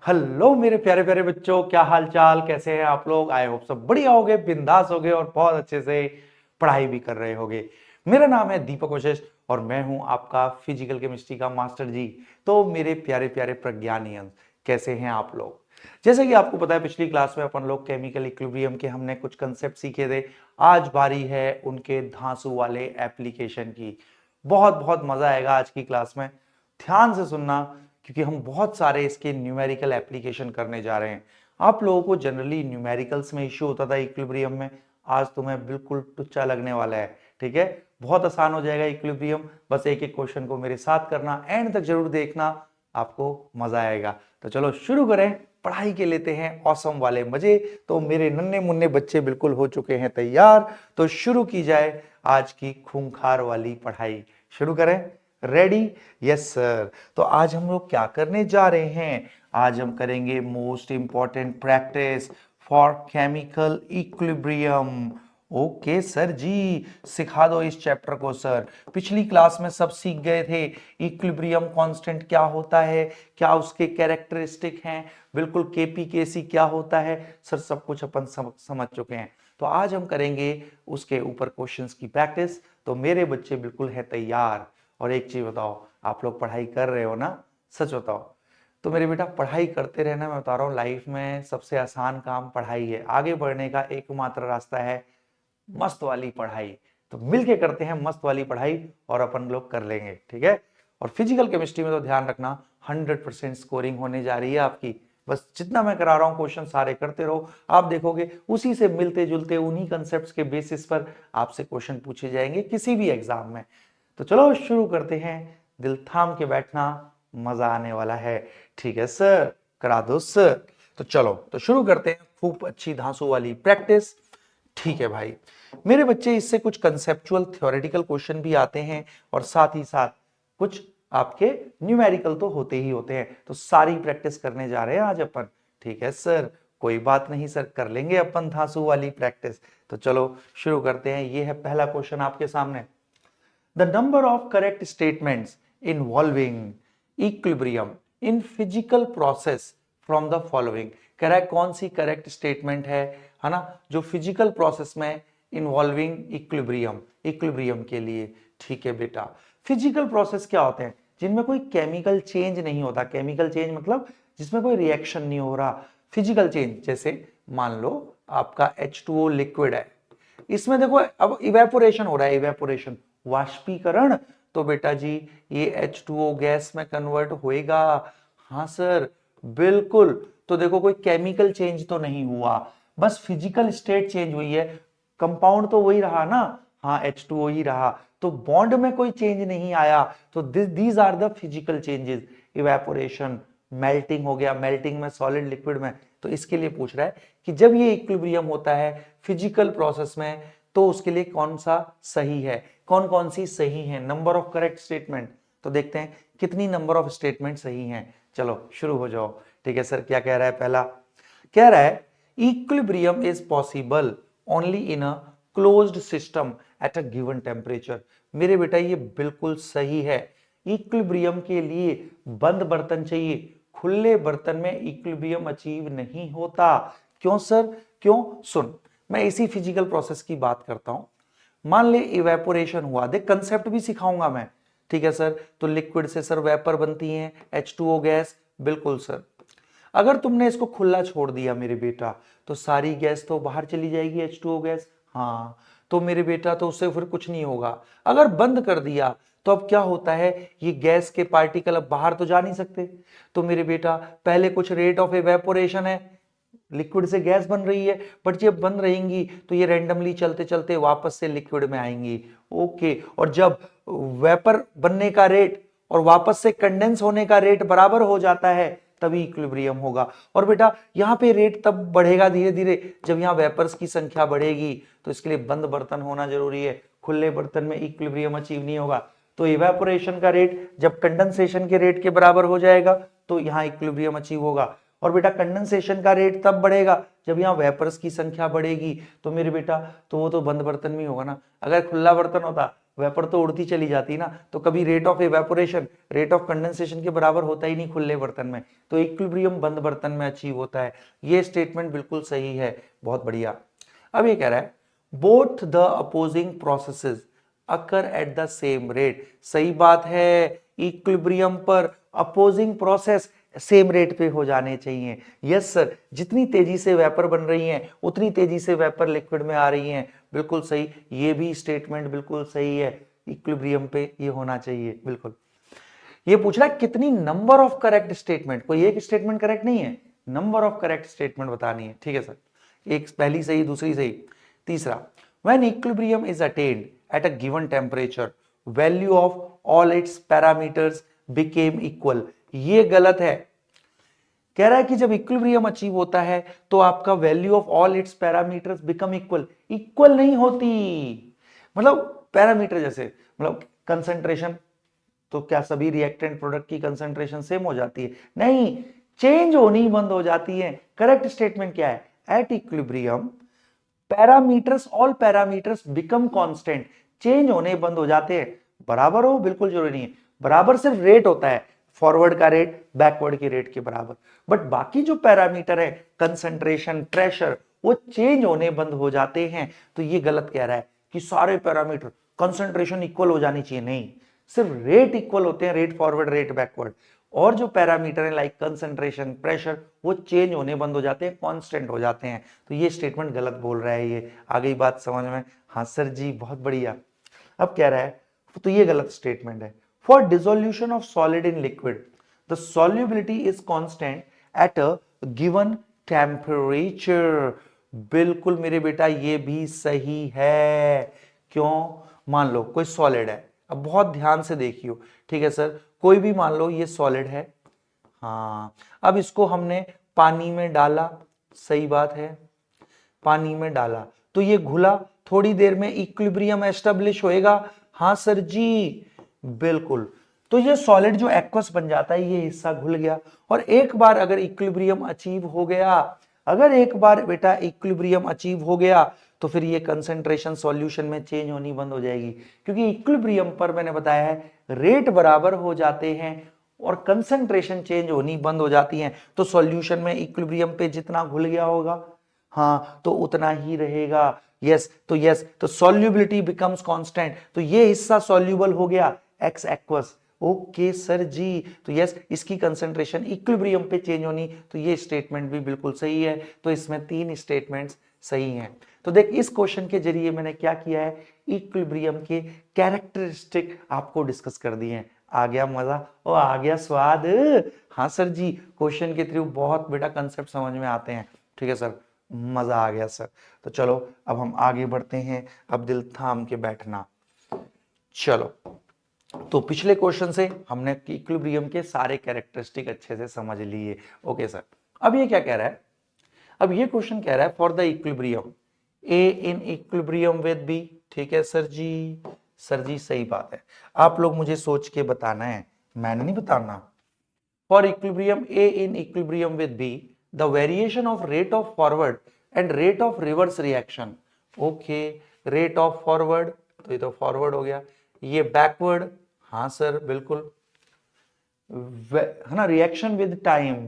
Hello मेरे प्यारे प्यारे बच्चों, क्या हाल चाल, कैसे हैं आप लोग। आई होप सब बढ़िया होगे, बिंदास होगे और बहुत अच्छे से पढ़ाई भी कर रहे होगे। मेरा नाम है दीपक वशिष्ठ और मैं हूं आपका फिजिकल केमिस्ट्री का मास्टर जी। तो मेरे प्यारे प्यारे प्रज्ञानियन, कैसे हैं आप लोग। जैसे कि आपको पता है, पिछली क्लास में अपन लोग केमिकल इक्विलिब्रियम के हमने कुछ कंसेप्ट सीखे थे। आज बारी है उनके धांसू वाले एप्लीकेशन की। बहुत बहुत मजा आएगा आज की क्लास में, ध्यान से सुनना, क्योंकि हम बहुत सारे इसके न्यूमेरिकल एप्लीकेशन करने जा रहे हैं। आप लोगों को जनरली न्यूमेरिकल्स में इश्यू होता था इक्विलिब्रियम में, आज तुम्हें बिल्कुल टुच्चा लगने वाला है। ठीक है, बहुत आसान हो जाएगा इक्विलिब्रियम। बस एक एक क्वेश्चन को मेरे साथ करना, एंड तक जरूर देखना, आपको मजा आएगा। तो चलो शुरू करें, पढ़ाई के लेते हैं औसम वाले मजे। तो मेरे नन्हे मुन्ने बच्चे बिल्कुल हो चुके हैं तैयार, तो शुरू की जाए आज की खूंखार वाली पढ़ाई। शुरू करें, रेडी? Yes sir. तो आज हम लोग क्या करने जा रहे हैं? आज हम करेंगे most important practice for chemical equilibrium. Okay sir जी, सिखा दो इस चैप्टर को सर। पिछली क्लास में सब सीख गए थे, इक्विलिब्रियम कांस्टेंट क्या होता है, क्या उसके कैरेक्टरिस्टिक हैं, बिल्कुल केपी केसी क्या होता है सर, सब कुछ अपन समझ चुके हैं। तो आज हम करेंगे उसके ऊपर क्वेश्चंस की प्रैक्टिस। तो मेरे बच्चे बिल्कुल है तैयार। और एक चीज बताओ, आप लोग पढ़ाई कर रहे हो ना? सच बताओ। तो मेरे बेटा पढ़ाई करते रहना, मैं बता रहा हूँ लाइफ में सबसे आसान काम पढ़ाई है। आगे बढ़ने का एकमात्र रास्ता है मस्त वाली पढ़ाई। तो मिलके करते हैं मस्त वाली पढ़ाई और अपन लोग कर लेंगे, ठीक है। और फिजिकल केमिस्ट्री में तो ध्यान रखना, 100% स्कोरिंग होने जा रही है आपकी। बस जितना मैं करा रहा हूं क्वेश्चन सारे करते रहो, आप देखोगे उसी से मिलते जुलते उन्हीं कंसेप्ट्स के बेसिस पर आपसे क्वेश्चन पूछे जाएंगे किसी भी एग्जाम में। तो चलो शुरू करते हैं, दिल थाम के बैठना, मजा आने वाला है। ठीक है सर, करा दो सर। तो चलो तो शुरू करते हैं खूब अच्छी धांसू वाली प्रैक्टिस। ठीक है भाई, मेरे बच्चे इससे कुछ कंसेप्चुअल थ्योरेटिकल क्वेश्चन भी आते हैं और साथ ही साथ कुछ आपके न्यूमेरिकल तो होते ही होते हैं। तो सारी प्रैक्टिस करने जा रहे हैं आज अपन। ठीक है सर, कोई बात नहीं सर, कर लेंगे अपन धांसू वाली प्रैक्टिस। तो चलो शुरू करते हैं। ये है पहला क्वेश्चन आपके सामने। The number of correct statements involving equilibrium in physical process from the following। कह रहा है कौन सी करेक्ट स्टेटमेंट है ना, जो फिजिकल प्रोसेस में इन्वॉल्विंग इक्विलिब्रियम, इक्विलिब्रियम के लिए। ठीक है बेटा, फिजिकल प्रोसेस क्या होते हैं? जिनमें कोई केमिकल चेंज नहीं होता। केमिकल चेंज मतलब जिसमें कोई रिएक्शन नहीं हो रहा। फिजिकल चेंज जैसे मान लो आपका H2O लिक्विड है, इसमें देखो अब इवेपोरेशन हो रहा है, इवेपोरेशन वाष्पीकरण। तो बेटा जी ये H2O गैस में कन्वर्ट होएगा। हाँ सर, बिल्कुल। तो देखो कोई केमिकल चेंज तो नहीं हुआ, बस फिजिकल स्टेट चेंज हुई है। कंपाउंड तो वही रहा ना, हाँ H2O ही रहा। तो बॉन्ड में कोई चेंज नहीं आया। तो these are the physical changes. Evaporation, melting हो गया, मेल्टिंग में सॉलिड लिक्विड में। तो इसके लिए पूछ रहा है कि जब ये इक्विलिब्रियम होता है फिजिकल प्रोसेस में, तो उसके लिए कौन सा सही है, कौन कौन सी सही है, नंबर ऑफ करेक्ट स्टेटमेंट। तो देखते हैं कितनी नंबर ऑफ स्टेटमेंट सही हैं। चलो शुरू हो जाओ। ठीक है सर, क्या कह रहा है? पहला कह रहा है equilibrium is possible only in a closed system at a given temperature. मेरे बेटा ये बिल्कुल सही है। इक्विलिब्रियम के लिए बंद बर्तन चाहिए, खुले बर्तन में इक्विलिब्रियम अचीव नहीं होता। क्यों सर, क्यों? सुन, मैं इसी फिजिकल प्रोसेस की बात करता हूं। मान ले इवेपोरेशन हुआ, देख कंसेप्ट भी सिखाऊंगा मैं। ठीक है सर, तो लिक्विड से सर वेपर बनती है H2O गैस। बिल्कुल सर। अगर तुमने इसको खुला छोड़ दिया मेरे बेटा, तो सारी गैस तो बाहर चली जाएगी, H2O गैस। हाँ, तो मेरे बेटा तो उससे फिर कुछ नहीं होगा। अगर बंद कर दिया तो अब क्या होता है, ये गैस के पार्टिकल अब बाहर तो जा नहीं सकते। तो मेरे बेटा पहले कुछ रेट ऑफ इवेपोरेशन है, लिक्विड से गैस बन रही है, बट जब बंद रहेंगी तो ये रैंडमली चलते चलते वापस से लिक्विड में आएंगी। ओके, और जब वेपर बनने का रेट और वापस से कंडेंस होने का रेट बराबर हो जाता है, तभी इक्विलिब्रियम होगा। और बेटा यहाँ पे रेट तब बढ़ेगा धीरे धीरे जब यहाँ वेपर्स की संख्या बढ़ेगी। तो इसके लिए बंद बर्तन होना जरूरी है, खुले बर्तन में इक्विलिब्रियम अचीव नहीं होगा। तो इवेपोरेशन का रेट जब कंडेंसेशन के रेट के बराबर हो जाएगा तो यहाँ इक्विलिब्रियम अचीव होगा। और बेटा कंडेंसेशन का रेट तब बढ़ेगा जब यहाँ वेपर्स की संख्या बढ़ेगी। तो मेरे बेटा तो वो तो बंद बर्तन में होगा ना। अगर खुला बर्तन होता, वेपर तो उड़ती चली जाती ना, तो कभी rate of evaporation rate of condensation के बराबर होता ही नहीं खुले बर्तन में, तो इक्विलिब्रियम बंद बर्तन में अचीव होता है। ये स्टेटमेंट बिल्कुल सही है, बहुत बढ़िया। अब ये कह रहा है both the opposing processes occur at the same rate. सही बात है, इक्विलिब्रियम पर अपोजिंग प्रोसेस सेम रेट पे हो जाने चाहिए। यस सर, जितनी तेजी से वेपर बन रही हैं उतनी तेजी से वेपर लिक्विड में आ रही हैं, बिल्कुल सही। ये भी स्टेटमेंट बिल्कुल सही है, इक्विलिब्रियम पे ये होना चाहिए, बिल्कुल। ये पूछ रहा है कितनी नंबर ऑफ करेक्ट स्टेटमेंट, कोई एक स्टेटमेंट करेक्ट नहीं है, नंबर ऑफ करेक्ट स्टेटमेंट बतानी है। ठीक है सर, एक पहली सही दूसरी सही। तीसरा, when equilibrium is attained at a given temperature value of all its parameters became equal। ये गलत है, कह रहा है कि जब इक्विलिब्रियम अचीव होता है तो आपका value of all it's parameters become equal. Equal नहीं होती, मतलब पैरामीटर जैसे मतलब कंसंट्रेशन, तो क्या सभी रिएक्टेंट प्रोडक्ट की कंसंट्रेशन सेम हो जाती है? नहीं, चेंज होनी बंद हो जाती है। करेक्ट स्टेटमेंट क्या है? At equilibrium parameters all parameters become constant, change होने बंद हो जाते हैं। बराबर हो बिल्कुल जरूरी नहीं है, बराबर सिर्फ रेट होता है, फॉरवर्ड का रेट बैकवर्ड के रेट के बराबर, बट बाकी जो पैरामीटर है कंसंट्रेशन प्रेशर वो चेंज होने बंद हो जाते हैं। तो ये गलत कह रहा है कि सारे पैरामीटर कंसंट्रेशन इक्वल हो जानी चाहिए, नहीं, सिर्फ रेट इक्वल होते हैं, रेट फॉरवर्ड रेट बैकवर्ड, और जो पैरामीटर है लाइक कंसंट्रेशन प्रेशर वो चेंज होने बंद हो जाते हैं, कांस्टेंट हो जाते हैं। तो ये स्टेटमेंट गलत बोल रहा है। ये आ गई बात समझ में? हाँ सर जी, बहुत बढ़िया। अब कह रहा है तो ये गलत स्टेटमेंट है। For dissolution of solid in liquid the solubility is constant at a given temperature. बिल्कुल मेरे बेटा ये भी सही है। क्यों? मान लो कोई सॉलिड है, अब बहुत ध्यान से देखियो, ठीक है सर, कोई भी मान लो ये सॉलिड है, हाँ, अब इसको हमने पानी में डाला, सही बात है, पानी में डाला तो ये घुला, थोड़ी देर में इक्विलिब्रियम एस्टेब्लिश होएगा। हाँ सर जी, बिल्कुल। तो ये सॉलिड जो एक्वस बन जाता है ये हिस्सा घुल गया, और एक बार अगर इक्विलिब्रियम अचीव हो गया, अगर एक बार बेटा इक्विलिब्रियम अचीव हो गया तो फिर ये कंसंट्रेशन सॉल्यूशन में चेंज होनी बंद हो जाएगी, क्योंकि इक्विलिब्रियम पर मैंने बताया है रेट बराबर हो जाते हैं और कंसंट्रेशन चेंज होनी बंद हो जाती है। तो सॉल्यूशन में इक्विलिब्रियम पे जितना घुल गया होगा, हाँ, तो उतना ही रहेगा। यस, तो सॉल्युबिलिटी बिकम्स कांस्टेंट, तो ये हिस्सा सॉल्युबल हो गया, एक्स एक्वस। ओके सर जी, तो यस, इसकी कंसंट्रेशन इक्विलिब्रियम पे चेंज होनी, तो ये स्टेटमेंट भी बिल्कुल सही है। तो इसमें 3 स्टेटमेंट्स सही हैं। तो देख, इस क्वेश्चन के जरिए मैंने क्या किया है, इक्विलिब्रियम के कैरेक्टरिस्टिक आपको डिस्कस कर दिए हैं। आ गया मजा और आ गया स्वाद? हाँ सर जी, क्वेश्चन के थ्रू बहुत बेटा कंसेप्ट समझ में आते हैं। ठीक है सर, मजा आ गया सर। तो चलो अब हम आगे बढ़ते हैं, अब दिल थाम के बैठना। चलो, तो पिछले क्वेश्चन से हमने इक्विलिब्रियम के सारे कैरेक्टरिस्टिक अच्छे से समझ लिए। ओके सर, अब ये क्या कह रहा है? अब ये क्वेश्चन कह रहा है for the equilibrium A in equilibrium with B. ठीक है सर जी, सर जी सही बात है, आप लोग मुझे सोच के बताना है, मैंने नहीं बताना। For equilibrium A in equilibrium with be the variation of rate of forward and rate of reverse reaction. Okay, rate of forward, तो ये तो फॉरवर्ड हो गया, ये बैकवर्ड, हाँ सर बिल्कुल, है ना, रिएक्शन विद टाइम,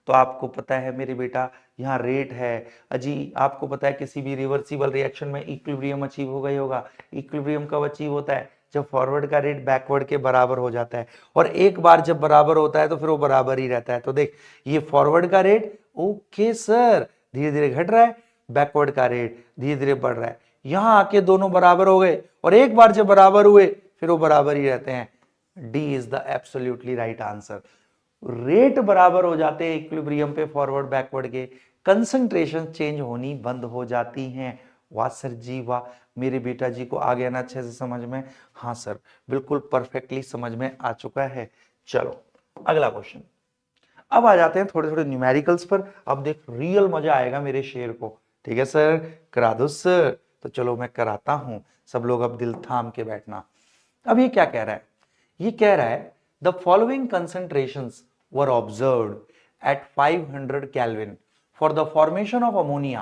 तो आपको पता है मेरे बेटा यहाँ रेट है। अजी आपको पता है किसी भी रिवर्सिबल रिएक्शन में इक्विलिब्रियम अचीव हो गई होगा। इक्विलिब्रियम कब अचीव होता है? जब फॉरवर्ड का रेट बैकवर्ड के बराबर हो जाता है, और एक बार जब बराबर होता है तो फिर वो बराबर ही रहता है। तो देख, ये फॉरवर्ड का रेट, ओके सर, धीरे धीरे घट रहा है, बैकवर्ड का रेट धीरे धीरे बढ़ रहा है, यहां आके दोनों बराबर हो गए, और एक बार जब बराबर हुए फिर वो बराबर ही रहते हैं। D is the absolutely right answer. Rate बराबर हो जाते हैं इक्विलिब्रियम पे फॉरवर्ड बैकवर्ड के, कंसंट्रेशन चेंज होनी बंद हो जाती हैं। वाह सर जी वाह, मेरे बेटा जी को आ गया ना अच्छे से समझ में? हाँ सर, बिल्कुल परफेक्टली समझ में आ चुका है। चलो अगला क्वेश्चन, अब आ जाते हैं थोड़े थोड़े न्यूमेरिकल्स पर। अब देख रियल मजा आएगा मेरे शेर को। ठीक है सर, करा दो सर। तो चलो मैं कराता हूं, सब लोग अब दिल थाम के बैठना। अब ये क्या कह रहा है? ये कह रहा है the following concentrations were observed eight 500 kelvin for the formation of ammonia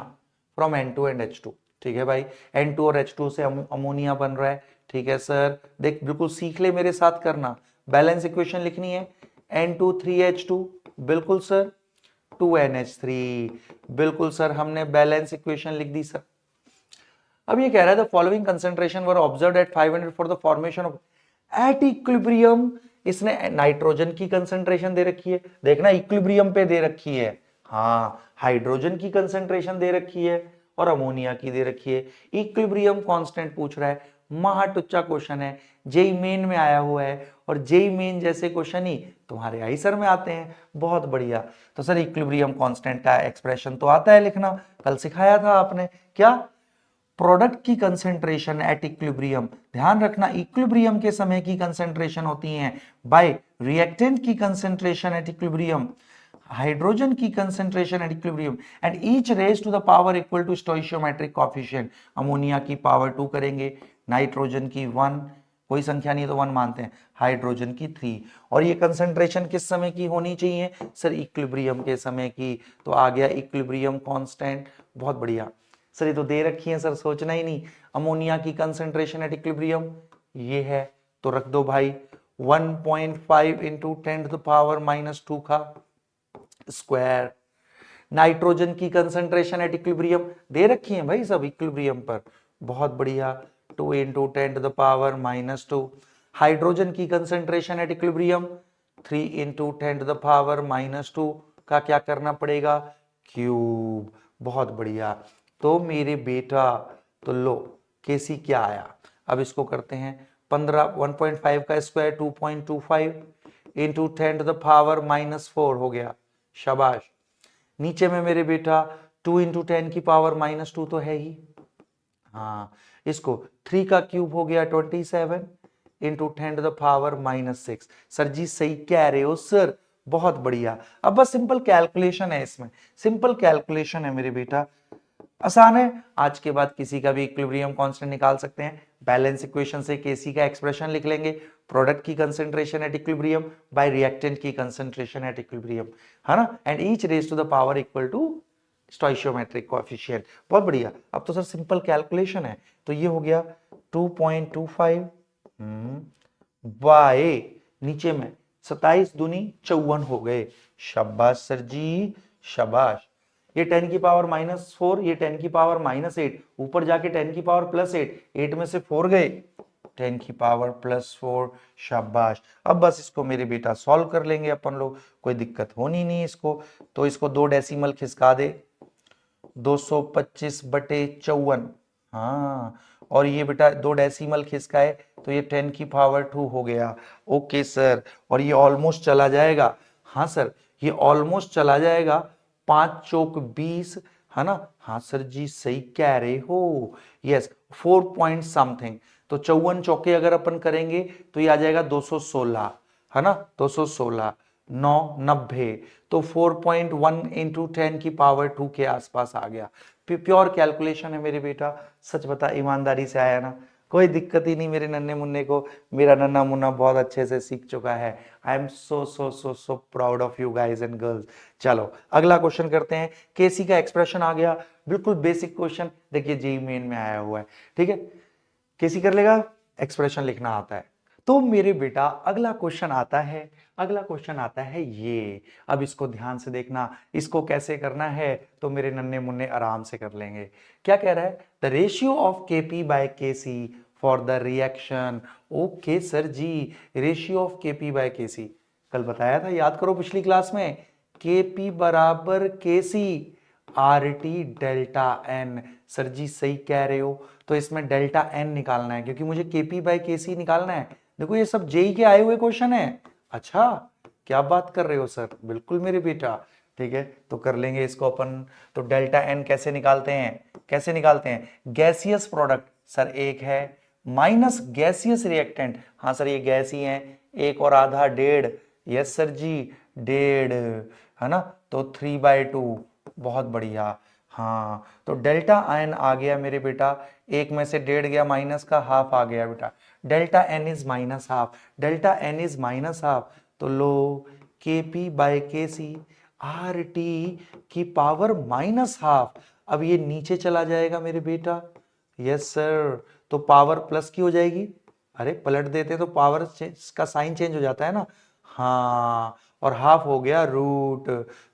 from N2 and H2। ठीक है भाई, N2 और H2 से अमोनिया बन रहा है, ठीक है सर, देख बिल्कुल सीख ले, मेरे साथ करना। बैलेंस इक्वेशन लिखनी है, N2 3H2, बिल्कुल सर, 2NH3, बिल्कुल सर, हमने बैलेंस इक्वेशन लिख दी सर। अब ये कह रहा है the following concentration were observed eight 500 for the formation of at equilibrium. इसने नाइट्रोजन की कंसेंट्रेशन दे रखी है, देखना इक्विलिब्रियम पे दे रखी है, हाँ, हाइड्रोजन की कंसेंट्रेशन दे रखी है और अमोनिया की दे रखी है। इक्विलिब्रियम कांस्टेंट पूछ रहा है, महाटुच्चा क्वेश्चन है, जेई मेन में आया हुआ है, और जेई मेन जैसे क्वेश्चन ही तुम्हारे आईसर में आते हैं, बहुत बढ़िया। तो सर इक्विलिब्रियम कांस्टेंट का एक्सप्रेशन तो आता है लिखना, कल सिखाया था आपने, क्या? प्रोडक्ट की कंसेंट्रेशन एट इक्विलिब्रियम, ध्यान रखना इक्विलिब्रियम के समय की कंसेंट्रेशन होती है बाय रिएक्टेंट की कंसेंट्रेशन एट इक्विलिब्रियम, हाइड्रोजन की concentration at equilibrium and each raise to the power equal to stoichiometric coefficient. Ammonia की पावर 2 करेंगे, नाइट्रोजन की 1, कोई संख्या नहीं तो 1 मानते हैं, हाइड्रोजन की 3, और ये कंसेंट्रेशन किस समय की होनी चाहिए सर? इक्विलिब्रियम के समय की। तो आ गया इक्विलिब्रियम कांस्टेंट, बहुत बढ़िया सर, ये तो दे रखी है सर, सोचना ही नहीं। अमोनिया की कंसेंट्रेशन एट इक्विलिब्रियम ये है, तो रख दो भाई 1.5 इंटू 10⁻⁻2 का स्क्वायर। नाइट्रोजन की कंसेंट्रेशन एट इक्विलिब्रियम दे रखी है भाई सब इक्विलिब्रियम पर, बहुत बढ़िया, 2 इंटू 10⁻⁻2। हाइड्रोजन की कंसेंट्रेशन एट इक्विलिब्रियम 3 इंटू 10⁻⁻2 का क्या करना पड़ेगा? क्यूब, बहुत बढ़िया। तो मेरे बेटा, तो लो केसी क्या आया, अब इसको करते हैं 1.5 का स्क्वायर 2.25 इंटू 10⁻⁻4 हो गया, शाबाश। नीचे में मेरे बेटा 2 इंटू 10⁻⁻2 तो है ही, हाँ, इसको 3 का क्यूब हो गया 27 इंटू 10⁻⁻6। सर जी सही कह रहे हो सर, बहुत बढ़िया। अब बस सिंपल कैलकुलेशन है इसमें, सिंपल कैलकुलेशन है मेरे बेटा, आसान है। आज के बाद किसी का भी इक्विलिब्रियम कांस्टेंट निकाल सकते हैं, बैलेंस इक्वेशन से केसी का एक्सप्रेशन लिख लेंगे, प्रोडक्ट की concentration at equilibrium by reactant की कंसेंट्रेशन एट इक्विलिब्रियम, है ना, and each raise to the power equal to stoichiometric coefficient, बहुत बढ़िया। अब तो सर सिंपल कैलकुलेशन है, तो ये हो गया 2.25 बाय नीचे में 27 दूनी 54 हो गए, शाबाश सर जी, शाबाश। ये 10 की पावर -4, ये 10 की पावर -8, ऊपर जाके 10 की पावर +8, 8 में से 4 गए, 10 की पावर +4, शाबाश। अब बस इसको मेरे बेटा सॉल्व कर लेंगे अपन लोग, कोई दिक्कत होनी नहीं इसको। तो इसको 2 डेसिमल खिसका दे, 225/54, हाँ, और ये बेटा 2 डेसिमल खिसकाए तो ये 10 की पावर 2 हो गया, ओके सर। और ये ऑलमोस्ट चला जाएगा, हाँ सर, ये ऑलमोस्ट चला जाएगा, 5 चौक 20, है ना, हाँ सर जी सही कह रहे हो, यस 4 पॉइंट समथिंग। तो 54 चौके अगर अपन करेंगे तो ये आ जाएगा 216, है ना, 216 9 90, तो 4.1 इंटू 10 की पावर 2 के आसपास आ गया। प्योर कैलकुलेशन है मेरे बेटा, सच बता, ईमानदारी से आया ना, कोई दिक्कत ही नहीं मेरे नन्हे मुन्ने को, मेरा नन्हा मुन्ना बहुत अच्छे से सीख चुका है। I am so so so so proud of you guys and girls. चलो अगला क्वेश्चन करते हैं, केसी का एक्सप्रेशन आ गया, बिल्कुल बेसिक क्वेश्चन, देखिए जेई मेन में आया हुआ है, ठीक है, केसी कर लेगा, एक्सप्रेशन लिखना आता है। तो मेरे बेटा अगला क्वेश्चन आता है, अगला क्वेश्चन आता है ये, अब इसको ध्यान से देखना, इसको कैसे करना है तो मेरे नन्हे मुन्ने आराम से कर लेंगे। क्या कह रहा है? The ratio of KP by KC for the reaction, okay sir ji, ratio of KP by KC कल बताया था, याद करो पिछली क्लास में, केपी बराबर KC are T delta N, sir जी सही कह रहे हो, तो इसमें डेल्टा एन निकालना है क्योंकि मुझे केपी बाय केसी निकालना है। देखो ये सब जेई के आए हुए क्वेश्चन है, अच्छा क्या बात कर रहे हो सर, बिल्कुल मेरे बेटा, ठीक है, तो कर लेंगे इसको अपन। तो डेल्टा एन कैसे निकालते हैं, कैसे निकालते हैं? गैसियस प्रोडक्ट सर एक है, माइनस गैसियस रिएक्टेंट, हाँ सर ये गैस ही है, 1 और आधा 1.5, यस सर जी 1.5, है ना, तो 3/2, बहुत बढ़िया, हाँ, तो डेल्टा एन आ गया मेरे बेटा, 1 में से 1.5 गया, माइनस का हाफ आ गया बेटा, delta n is -½ delta n is -½ तो लो केपी बाय केसी आर टी की पावर -½ अब ये नीचे चला जाएगा मेरे बेटा, यस सर, तो पावर प्लस की हो जाएगी। अरे पलट देते तो पावर का साइन चेंज हो जाता है ना। हाँ, और हाफ हो गया रूट,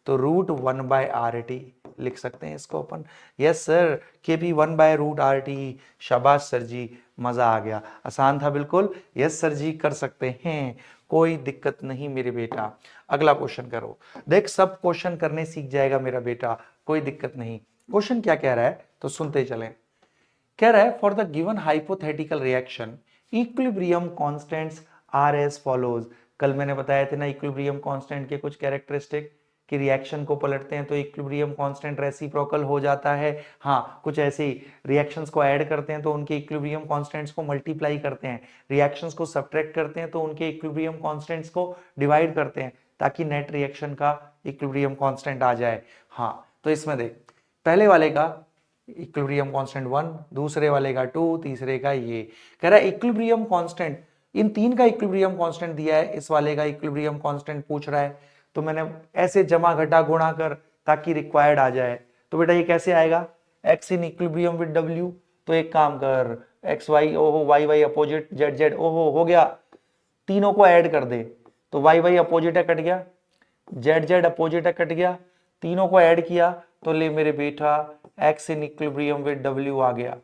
तो रूट 1/RT लिख सकते हैं इसको अपन। Yes sir, KP 1/√RT। शाबाश सर जी, मजा आ गया, आसान था बिल्कुल। यस सर जी, कर सकते हैं, कोई दिक्कत नहीं मेरे बेटा। अगला क्वेश्चन करो। देख सब क्वेश्चन करने सीख जाएगा मेरा बेटा, कोई दिक्कत नहीं। क्वेश्चन क्या कह रहा है तो सुनते चलें। कह रहा है for the given hypothetical reaction equilibrium constants are as follows. कल मैंने बताया थे ना इक्विलिब्रियम कांस्टेंट के कुछ कैरेक्टरिस्टिक, कि रिएक्शन को पलटते हैं तो इक्विलिब्रियम कांस्टेंट रेसिप्रोकल हो जाता है। हाँ, कुछ ऐसे ही रिएक्शंस को ऐड करते हैं तो उनके इक्विलिब्रियम कांस्टेंट्स को मल्टीप्लाई करते हैं, रिएक्शंस को सब्ट्रैक्ट करते हैं तो उनके इक्विलिब्रियम कांस्टेंट्स को डिवाइड करते हैं, ताकि नेट रिएक्शन का इक्विलिब्रियम कांस्टेंट आ जाए। हाँ, तो इसमें देख, पहले वाले का इक्विलिब्रियम कांस्टेंट 1, दूसरे वाले का 2, तीसरे का ये। कह रहा है इक्विलिब्रियम कांस्टेंट, इन तीन का इक्विलिब्रियम कांस्टेंट दिया है, इस वाले का इक्विलिब्रियम कांस्टेंट पूछ रहा है। तो मैंने ऐसे जमा घटा गुणा कर ताकि रिक्वायर्ड आ जाए। तो बेटा ये कैसे आएगा, x in equilibrium with w। तो एक काम कर, x y ओहो y y opposite z z, ओहो हो गया, तीनों को ऐड कर दे। तो y y अपोजिट है कट गया, z z अपोजिट है कट गया, तीनों को ऐड किया तो ले मेरे बेटा x in equilibrium with w आ गया।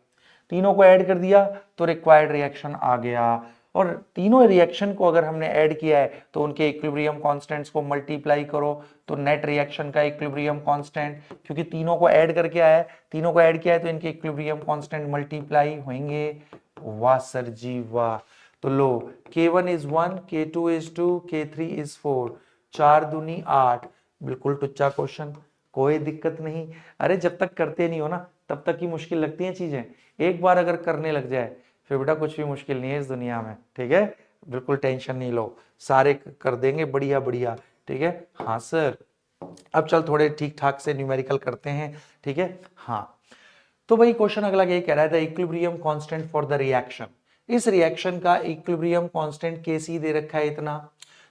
तीनों को ऐड कर दिया तो रिक्वायर्ड रिएक्शन आ गया। और तीनों रिएक्शन को अगर हमने ऐड किया है तो उनके इक्विलिब्रियम कांस्टेंट्स को मल्टीप्लाई करो, तो नेट रिएक्शन का इक्विलिब्रियम कांस्टेंट, क्योंकि तीनों को ऐड करके आया है, तीनों को ऐड किया है तो इनके इक्विलिब्रियम कांस्टेंट मल्टीप्लाई होंगे। वाह सर जी वाह। तो लो K1 is 1, K2 is 2, K3 is 4, 4 दूनी 8, बिल्कुल टुच्चा क्वेश्चन, कोई दिक्कत नहीं। अरे जब तक करते नहीं हो ना तब तक ही मुश्किल लगती हैं चीजें, एक बार अगर करने लग जाए फिर बेटा कुछ भी मुश्किल नहीं है इस दुनिया में, ठीक है, बिल्कुल टेंशन नहीं लो, सारे कर देंगे बढ़िया बढ़िया, ठीक है। हाँ सर, अब चल थोड़े ठीक ठाक से न्यूमेरिकल करते हैं, ठीक है। हाँ, तो भाई क्वेश्चन अगला ये कह रहा है equilibrium constant for the reaction, इस रिएक्शन का इक्विलिब्रियम कांस्टेंट Kc दे रखा है इतना।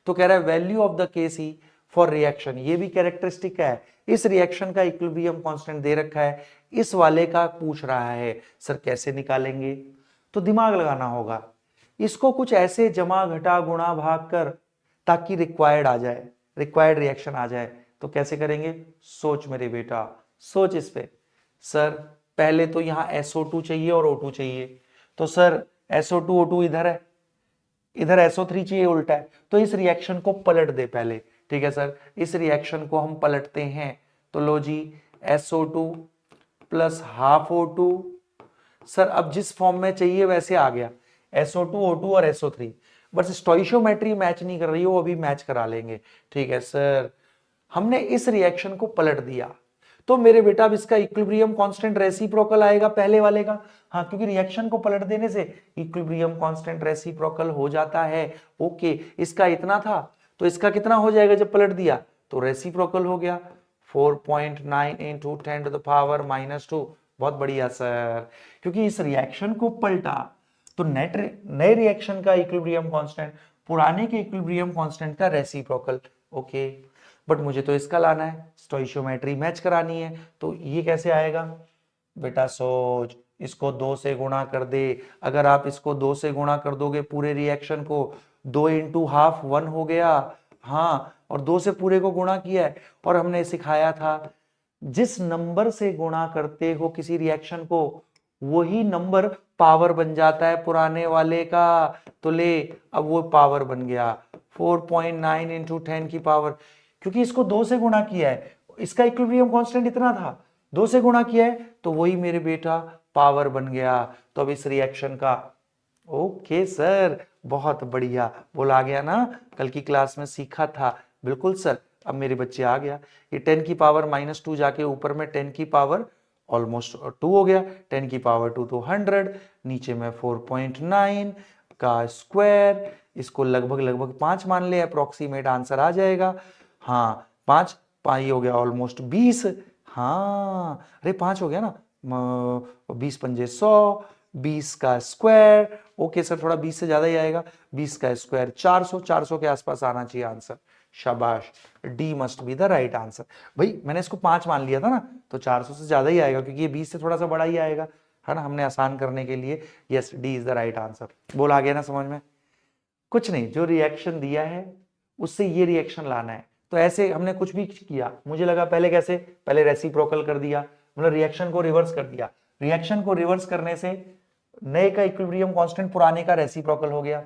तो कह रहा है value of the Kc for reaction, ये भी कैरेक्टरिस्टिक है, इस रिएक्शन का इक्विलिब्रियम कांस्टेंट दे रखा है, इस वाले का पूछ रहा है। सर कैसे निकालेंगे, तो दिमाग लगाना होगा, इसको कुछ ऐसे जमा घटा गुणा भाग कर ताकि रिक्वायर्ड आ जाए, रिक्वायर्ड रिएक्शन आ जाए। तो कैसे करेंगे, सोच मेरे बेटा, सोच इस पे। सर पहले तो यहाँ SO2 चाहिए और O2 चाहिए, तो सर SO2 O2 इधर है, इधर SO3 चाहिए उल्टा है, तो इस रिएक्शन को पलट दे पहले, ठीक है सर, इस रिएक्शन को हम पलटते हैं। तो लो जी, SO2 plus half O2, sir अब जिस फॉर्म में चाहिए वैसे आ गया, SO2 O2 और SO3, बस स्टोइशियोमेट्री मैच नहीं कर रही हो, अभी मैच करा लेंगे, ठीक है सर। हमने इस रिएक्शन को पलट दिया तो मेरे बेटा अब इसका इक्विलिब्रियम कांस्टेंट रेसिप्रोकल आएगा पहले वाले का। हाँ, क्योंकि रिएक्शन को पलट देने से इक्विलिब्रियम कांस्टेंट रेसिप्रोकल हो जाता है। ओके, इसका इतना था तो इसका कितना हो जाएगा जब पलट दिया, तो रेसिप्रोकल हो गया, 4.9 इंटू 10 टू द पावर -2। बहुत बढ़िया सर, क्योंकि इस रिएक्शन को पलटा तो नए रिएक्शन का इक्विलिब्रियम कांस्टेंट पुराने के इक्विलिब्रियम कांस्टेंट का रेसिप्रोकल। ओके, बट मुझे तो इसका लाना है, स्टोइशियोमेट्री मैच करानी है, तो ये कैसे आएगा बेटा, सोच, इसको 2 से गुणा कर दे। अगर आप इसको 2 से गुणा कर दोगे पूरे रिएक्शन को, 2 इंटू हाफ 1 हो गया, हाँ, और 2 से पूरे को गुणा किया है। और हमने सिखाया था जिस नंबर से गुणा करते हो किसी रिएक्शन को वही नंबर पावर बन जाता है पुराने वाले का। तो ले, अब वो पावर बन गया 4.9 इंटू 10 की पावर, क्योंकि इसको 2 से गुणा किया है, इसका इक्विलिब्रियम कांस्टेंट इतना था, 2 से गुणा किया है तो वही मेरे बेटा पावर बन गया। तो अब इस रिएक्शन का, ओके सर, बहुत बढ़िया, बोला आ गया ना, कल की क्लास में सीखा था, बिल्कुल सर। अब मेरे बच्चे आ गया, ये 10 की पावर -2 जाके ऊपर में 10 की पावर ऑलमोस्ट 2 हो गया, 10 की पावर 2 तो 100, नीचे में 4.9 का स्क्वायर, इसको लगभग लगभग 5 मान ले, अप्रोक्सीमेट आंसर आ जाएगा। हाँ, 5 पाई हो गया ऑलमोस्ट 20, हाँ अरे 5 हो गया ना, 20 पंजे 100, 20 का स्क्वायर, ओके सर थोड़ा 20 से ज्यादा ही आएगा, 20 का स्क्वायर 400, 400 के आसपास आना चाहिए आंसर, शाबाश, D must be the right answer. भाई मैंने इसको 5 मान लिया था ना, तो 400 से ज्यादा ही आएगा, क्योंकि ये 20 से थोड़ा सा बड़ा ही आएगा, है ना, हमने आसान करने के लिए yes D is the right answer. बोल आ गया ना समझ में? कुछ नहीं, जो रिएक्शन दिया है उससे ये रिएक्शन लाना है। तो ऐसे हमने कुछ भी किया, मुझे लगा पहले कैसे, पहले रेसिप्रोकल कर दिया, मतलब रिएक्शन को रिवर्स कर दिया। रिएक्शन को रिवर्स करने से नए का इक्विलिब्रियम कांस्टेंट पुराने का रेसिप्रोकल हो गया।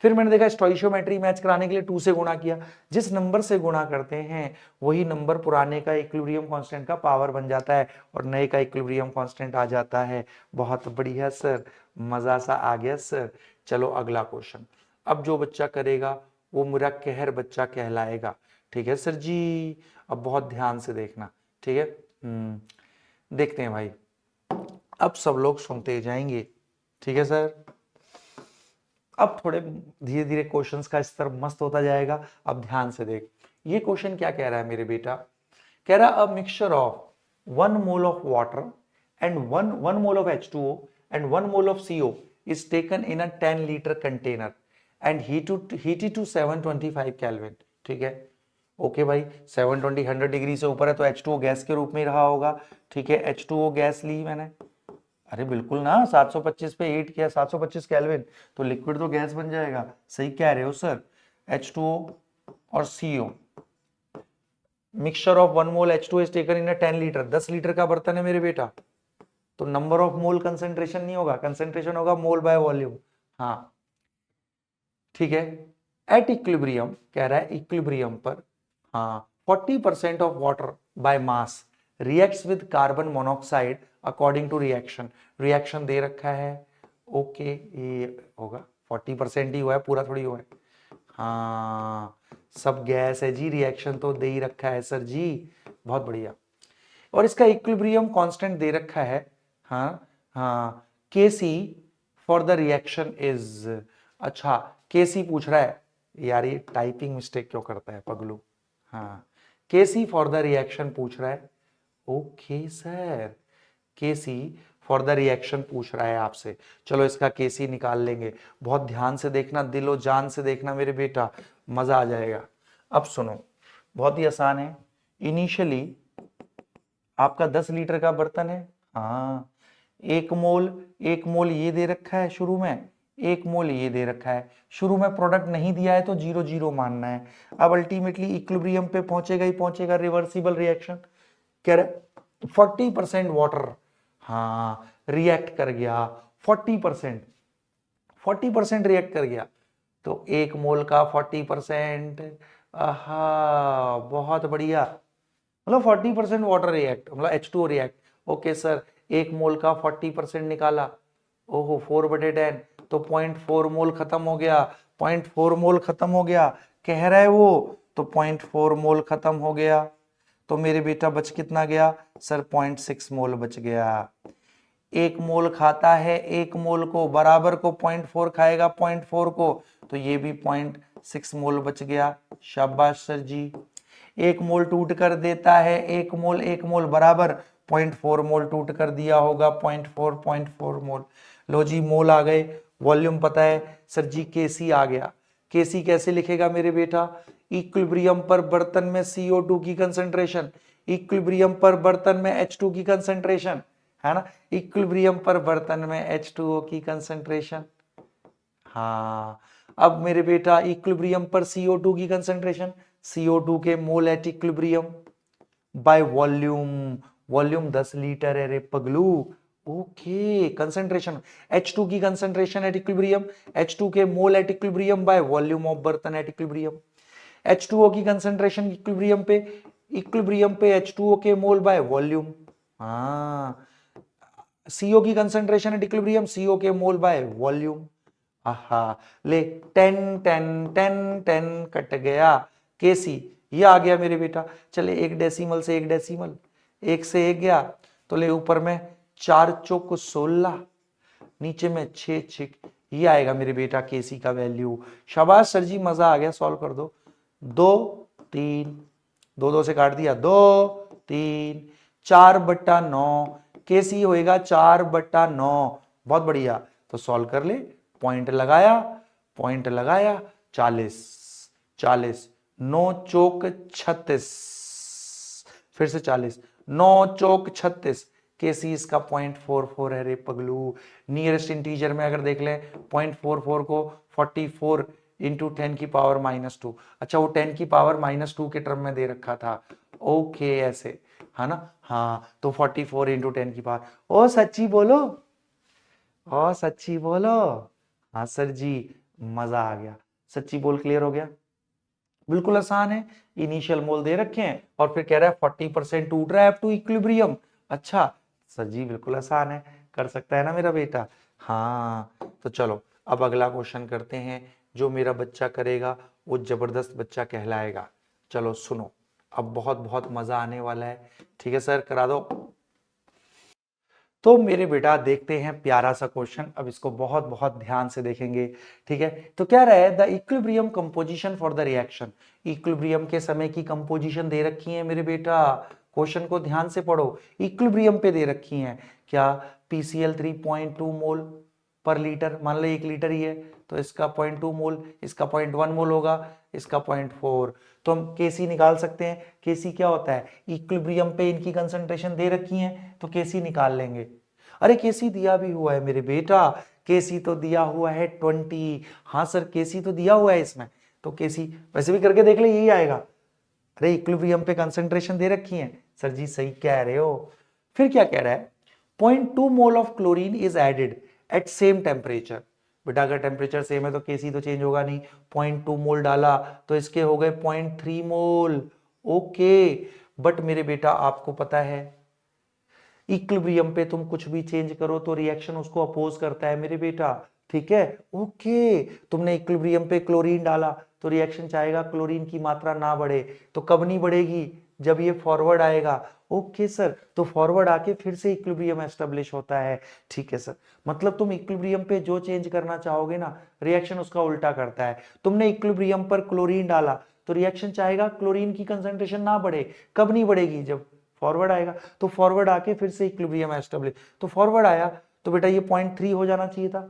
फिर मैंने देखा स्टोइशियोमेट्री मैच कराने के लिए 2 से गुणा किया, जिस नंबर से गुणा करते हैं वही नंबर पुराने का इक्विलिब्रियम कांस्टेंट का पावर बन जाता है और नए का इक्विलिब्रियम कांस्टेंट आ जाता है। बहुत बढ़िया सर, मजा सा आ गया सर। चलो अगला क्वेश्चन। अब जो बच्चा करेगा वो मेरा कहर बच्चा कहलाएगा। ठीक है सर जी, अब बहुत ध्यान से देखना। ठीक है, देखते हैं भाई, अब सब लोग सुनते जाएंगे। ठीक है सर, अब थोड़े धीरे धीरे क्वेश्चंस का स्तर मस्त होता जाएगा। अब ध्यान से देख, ये क्वेश्चन क्या कह रहा है मेरे बेटा, कह रहा a mixture of 1 mole of water and 1 mole of H2O and 1 mole of CO is taken in a 10 litre container and heated to 725 kelvin. ठीक है, ओके भाई, 720 100 डिग्री से ऊपर है तो H2O गैस के रूप में रहा होगा। ठीक है, H2O गैस ली मैंने, अरे बिल्कुल ना, 725 पे हीट किया, 725 केल्विन, तो लिक्विड तो गैस बन जाएगा। सही कह रहे हो सर। H2O और CO, mixture of 1 mole H2O is taken in 10 litre, 10 litre का बर्तन है मेरे बेटा, तो नंबर ऑफ मोल कंसेंट्रेशन नहीं होगा, कंसेंट्रेशन होगा मोल बाय वॉल्यूम। हाँ ठीक है, एट इक्विलिब्रियम, कह रहा है इक्विलिब्रियम पर, हाँ 40% of water by mass reacts with carbon monoxide according to reaction. Reaction दे रखा है, ओके ये होगा 40% ही हुआ है, पूरा थोड़ी हुआ है। हाँ सब गैस है जी, रिएक्शन तो दे ही रखा है सर जी, बहुत बढ़िया। और इसका इक्विलिब्रियम कांस्टेंट दे रखा है, हाँ हाँ, Kc for the reaction is, अच्छा Kc पूछ रहा है, यार ये टाइपिंग मिस्टेक क्यों करता है पगलू। हाँ Kc फॉर द रिएक्शन पूछ रहा है, okay sir, Kc for the reaction पूछ रहा है आपसे। चलो इसका Kc निकाल लेंगे, बहुत ध्यान से देखना, दिलो जान से देखना मेरे बेटा, मजा आ जाएगा। अब सुनो, बहुत ही आसान है। इनिशियली आपका 10 लीटर का बर्तन है, हाँ 1 मोल ये दे रखा है शुरू में, 1 मोल ये दे रखा है। शुरू में प्रोडक्ट नहीं दिया है तो 0 0 मानना है। अब अल्टीमेटली इक्विलिब्रियम पे पहुंचेगा ही पहुंचेगा, रिवर्सिबल रिएक्शन। कह रहे 40% वाटर, हाँ रिएक्ट कर गया 40%, 40% रिएक्ट कर गया, तो 1 मोल का 40%, आहा बहुत बढ़िया, मतलब 40% वाटर रिएक्ट, मतलब H2O रिएक्ट। ओके सर, 1 मोल का 40% निकाला, ओहो 4/10, तो 0.4 मोल खत्म हो गया, 0.4 मोल खत्म हो गया कह रहा है वो, तो 0.4 मोल खत्म हो गया, तो मेरे बेटा बच कितना गया सर, 0.6 मोल बच गया। 1 मोल खाता है 1 मोल को, बराबर को 0.4 खाएगा 0.4 को, तो ये भी 0.6 मोल बच गया। शाबाश सर जी। 1 मोल टूट कर देता है, 1 मोल बराबर 0.4 मोल टूट कर दिया होगा, 0.4 मोल। लो जी मोल आ गए, वॉल्यूम पता है सर जी, Kc आ गया। Kc कैसे लिखेगा मेरे बेटा, इक्विलिब्रियम पर बर्तन में CO2 की कंसंट्रेशन, इक्विलिब्रियम पर बर्तन में H2 की कंसंट्रेशन, है ना, इक्विलिब्रियम पर बर्तन में H2O की कंसंट्रेशन। हाँ अब मेरे बेटा इक्विलिब्रियम पर CO2 की कंसंट्रेशन, CO2 के mole at equilibrium by volume, volume 10 litre है रे पगलू। ओके कंसंट्रेशन, H2 की कंसंट्रेशन एट इक्विलिब्रियम, H2 के mole at equilibrium by volume of बर्तन एट इक्विलिब्रियम। H2O की कंसंट्रेशन इक्विलिब्रियम पे H2O के मोल बाय वॉल्यूम, हाँ CO की कंसंट्रेशन एट इक्विलिब्रियम, CO के मोल बाय वॉल्यूम। आहा ले 10 10 10 10 कट गया, Kc ये आ गया मेरे बेटा। चले एक डेसिमल से एक डेसिमल, एक से एक गया, तो ले ऊपर में 4 चौक 16, नीचे में 6 6, ये आएगा मेरे बेटा Kc का वैल्यू। शाबाश सर जी, मजा आ गया, सॉल्व कर दो। 2 3, 2 से काट दिया, 2 3, 4/9, Kc होएगा 4/9, बहुत बढ़िया। तो सॉल्व कर ले, पॉइंट लगाया, पॉइंट लगाया, 40 40, 9 चौक 36, फिर से 40, 9 चौक 36, केसी इसका 0.44 है रे पगलू। नियरेस्ट इंटीजर में अगर देख लें 0.44 को 44 इंटू 10 की पावर -2, अच्छा वो 10 की पावर -2 के टर्म में दे रखा था, ओके ऐसे है ना। हाँ तो 44 इंटू 10 की पावर, ओ सच्ची बोलो, ओ सच्ची बोलो। हाँ सर जी, मजा आ गया, सच्ची बोल क्लियर हो गया। बिल्कुल आसान है, इनिशियल मोल दे रखे हैं और फिर कह रहा है 40% टूट रहा है अप टू इक्विलिब्रियम। अच्छा सर जी बिल्कुल आसान है, कर सकता है ना मेरा बेटा। हाँ तो चलो अब अगला क्वेश्चन करते हैं, जो मेरा बच्चा करेगा वो जबरदस्त बच्चा कहलाएगा। चलो सुनो, अब बहुत बहुत मजा आने वाला है। ठीक है सर, करा दो। तो मेरे बेटा देखते हैं प्यारा सा क्वेश्चन, अब इसको बहुत बहुत ध्यान से देखेंगे। ठीक है, तो क्या रहा है, the equilibrium composition for the reaction. Equilibrium के समय की कंपोजिशन दे रखी है मेरे बेटा, क्वेश्चन को ध्यान से पढ़ो, इक्विलिब्रियम पे दे रखी है क्या, PCl 3.2 मोल पर लीटर, मान लो 1 लीटर ही है तो इसका 0.2 मोल, इसका 0.1 मोल होगा, इसका 0.4। तो हम केसी निकाल सकते हैं। केसी क्या होता है, इक्विलिब्रियम पे इनकी कंसंट्रेशन दे रखी है तो केसी निकाल लेंगे। अरे केसी दिया भी हुआ है मेरे बेटा, केसी तो दिया हुआ है 20। हाँ सर केसी तो दिया हुआ है इसमें, तो केसी वैसे भी करके देख ले यही आएगा। अरे इक्विलिब्रियम पे कंसंट्रेशन दे रखी है, सर जी सही कह रहे हो। फिर क्या कह रहा है, 0.2 mole of chlorine is added at same temperature. बेटा अगर टेम्परेचर सेम है तो केसी तो चेंज होगा नहीं, 0.2 मोल डाला तो इसके हो गए 0.3 मोल। ओके, बट मेरे बेटा आपको पता है इक्विलिब्रियम पे तुम कुछ भी चेंज करो तो रिएक्शन उसको अपोज करता है मेरे बेटा। ठीक है, ओके, तुमने इक्विलिब्रियम पे क्लोरीन डाला तो रिएक्शन चाहेगा क्लोरीन की मात्रा ना बढ़े, तो कब नहीं बढ़ेगी, जब ये फॉरवर्ड आएगा। ओके सर, तो फॉरवर्ड आके फिर से इक्विलिब्रियम एस्टेब्लिश होता है। ठीक है सर, मतलब तुम इक्विलिब्रियम पे जो चेंज करना चाहोगे ना, रिएक्शन उसका उल्टा करता है। तुमने इक्विलिब्रियम पर क्लोरीन डाला तो रिएक्शन चाहेगा क्लोरीन की कंसंट्रेशन ना बढ़े, कब नहीं बढ़ेगी, जब फॉरवर्ड आएगा। तो फॉरवर्ड आके फिर से इक्विलिब्रियम एस्टेब्लिश, तो फॉरवर्ड आया तो बेटा ये 0.3 हो जाना चाहिए था,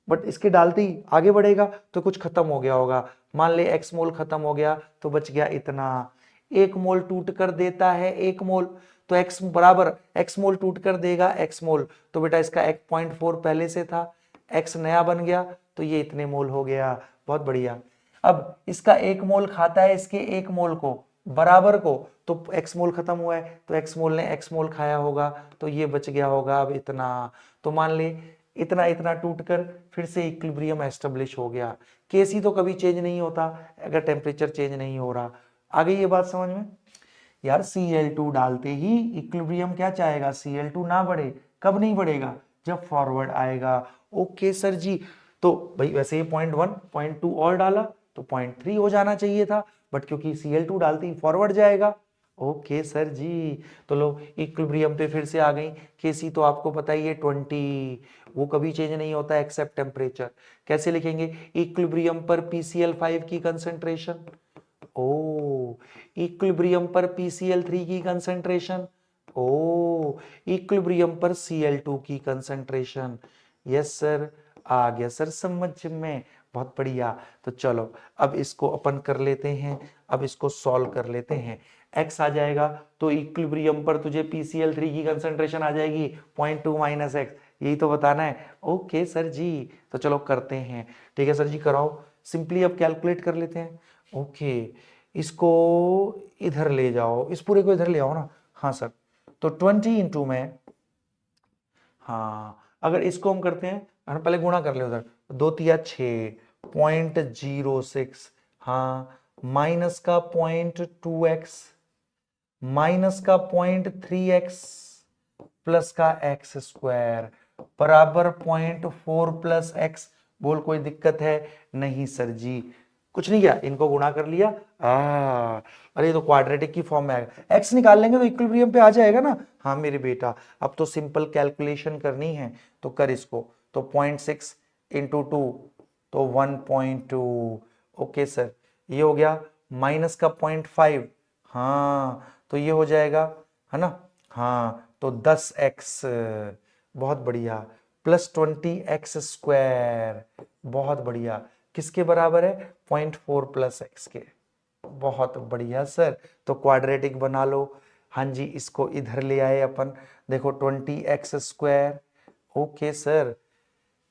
बट इसके डालते ही आगे बढ़ेगा तो कुछ खत्म हो गया होगा। मान ले एक्स मोल खत्म हो गया तो बच गया इतना, 1 मोल टूट कर देता है 1 मोल, तो एक्स बराबर एक्स मोल टूट कर देगा एक्स मोल, तो बेटा इसका 1.4 पहले से था, एक्स नया बन गया तो ये इतने मोल हो गया। बहुत बढ़िया। अब इसका 1 मोल खाता है इसके 1 मोल को बराबर को, तो एक्स मोल खत्म हुआ है तो एक्स मोल ने एक्स मोल खाया होगा तो ये बच गया होगा अब इतना। तो मान ले इतना इतना टूटकर फिर से इक्विलिब्रियम एस्टेब्लिश हो गया। केसी तो कभी चेंज नहीं होता अगर टेम्परेचर चेंज नहीं हो रहा। आ गई ये बात समझ में यार। Cl2 डालते ही इक्विलिब्रियम क्या चाहेगा, Cl2 ना बढ़े, कब नहीं बढ़ेगा, जब फॉरवर्ड आएगा। ओके सर जी, तो भाई वैसे ही 0.1 0.2 और डाला तो 0.3 हो जाना चाहिए था, बट क्योंकि Cl2 डालते ही फॉरवर्ड जाएगा। ओके सर जी, तो लो इक्विलिब्रियम पे फिर से आ गई। केसी तो आपको पता ही है 20, वो कभी चेंज नहीं होता एक्सेप्ट टेम्परेचर। कैसे लिखेंगे, इक्विलिब्रियम पर PCl5 की कंसंट्रेशन, ओ इक्विलिब्रियम पर PCl3 की कंसंट्रेशन, ओ इक्विलिब्रियम पर Cl2 की कंसंट्रेशन। यस सर, आ गया सर समझ में, बहुत बढ़िया। तो चलो अब इसको अपन कर लेते हैं, अब इसको सॉल्व कर लेते हैं। x आ जाएगा तो इक्विलिब्रियम पर तुझे PCl3 की कंसंट्रेशन आ जाएगी 0.2 माइनस एक्स, यही तो बताना है। ओके सर जी, तो चलो करते हैं। ठीक है सर जी कराओ, सिंपली अब कैलकुलेट कर लेते हैं। ओके, इसको इधर ले जाओ, इस पूरे को इधर ले आओ ना। हाँ सर, तो 20 इंटू में, हाँ अगर इसको हम करते हैं, हम पहले गुणा कर ले उधर, 2 तिया 6 0.06, हाँ माइनस का 0.2x, माइनस का 0.3x प्लस का एक्स स्क्वायर बराबर 0.4 प्लस एक्स। बोल कोई दिक्कत है, नहीं सर जी कुछ नहीं किया, इनको गुणा कर लिया। अरे तो क्वाड्रेटिक की फॉर्म में आएगा, एक्स निकाल लेंगे तो इक्विलिब्रियम पे आ जाएगा ना। हाँ मेरे बेटा, अब तो सिंपल कैलकुलेशन करनी है तो कर इसको, तो 0.6 इंटू 2 तो 1.2। ओके सर, ये हो गया, माइनस का 0.5, हाँ तो ये हो जाएगा है ना, हाँ तो 10x, बहुत बढ़िया, प्लस 20x स्क्वायर, बहुत बढ़िया, किसके बराबर है, 0.4 प्लस एक्स के। बहुत बढ़िया सर, तो क्वाड्रेटिक बना लो। हाँ जी, इसको इधर ले आए अपन, देखो 20x²। Okay sir,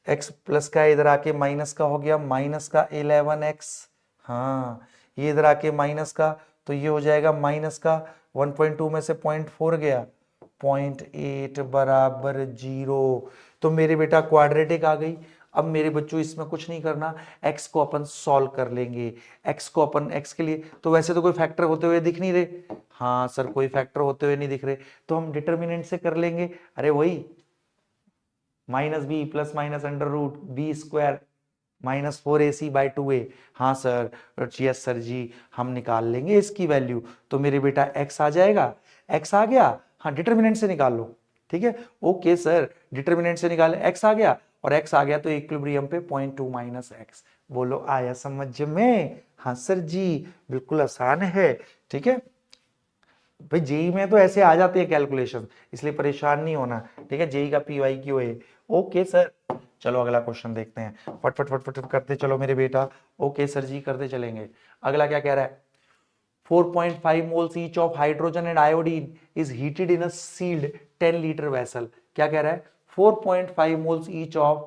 x plus का इधर आके माइनस का हो गया, माइनस का 11x। हाँ, ये इधर आके माइनस का, तो ये हो जाएगा माइनस का 1.2 में से 0.4 गया, 0.8 बराबर 0। तो मेरे बेटा क्वाड्रेटिक आ गई। अब मेरे बच्चों इसमें कुछ नहीं करना, x को अपन सॉल्व कर लेंगे। x को अपन x के लिए, तो वैसे तो कोई फैक्टर होते हुए दिख नहीं रहे। हाँ सर, कोई फैक्टर होते हुए नहीं दिख रहे, तो हम डिटर्मिनेंट से कर लेंगे। अरे वही -b plus minus under root b² -4ac/2a। हाँ सर, यस सर जी, हम निकाल लेंगे इसकी वैल्यू। तो मेरे बेटा x आ जाएगा, x आ गया। हाँ, डिटर्मिनेंट से निकाल लो, ठीक है। ओके सर, डिटर्मिनेंट से निकाले, x आ गया, और x आ गया तो इक्विलिब्रियम पे 0.2 माइनस x। बोलो आया समझ में? हाँ सर जी, बिल्कुल आसान है, ठीक है भाई। जेई में तो ऐसे आ जाते हैं कैलकुलेशन, इसलिए परेशान नहीं होना, ठीक है। जेई का पीवाई क्यों है। ओके सर, चलो अगला क्वेश्चन देखते हैं, फट फट फट फट करते चलो मेरे बेटा। ओके सर जी, करते चलेंगे। अगला क्या कह रहा है, 4.5 moles each of hydrogen and iodine is heated in a sealed 10 liter vessel। क्या कह रहा है, 4.5 moles each of,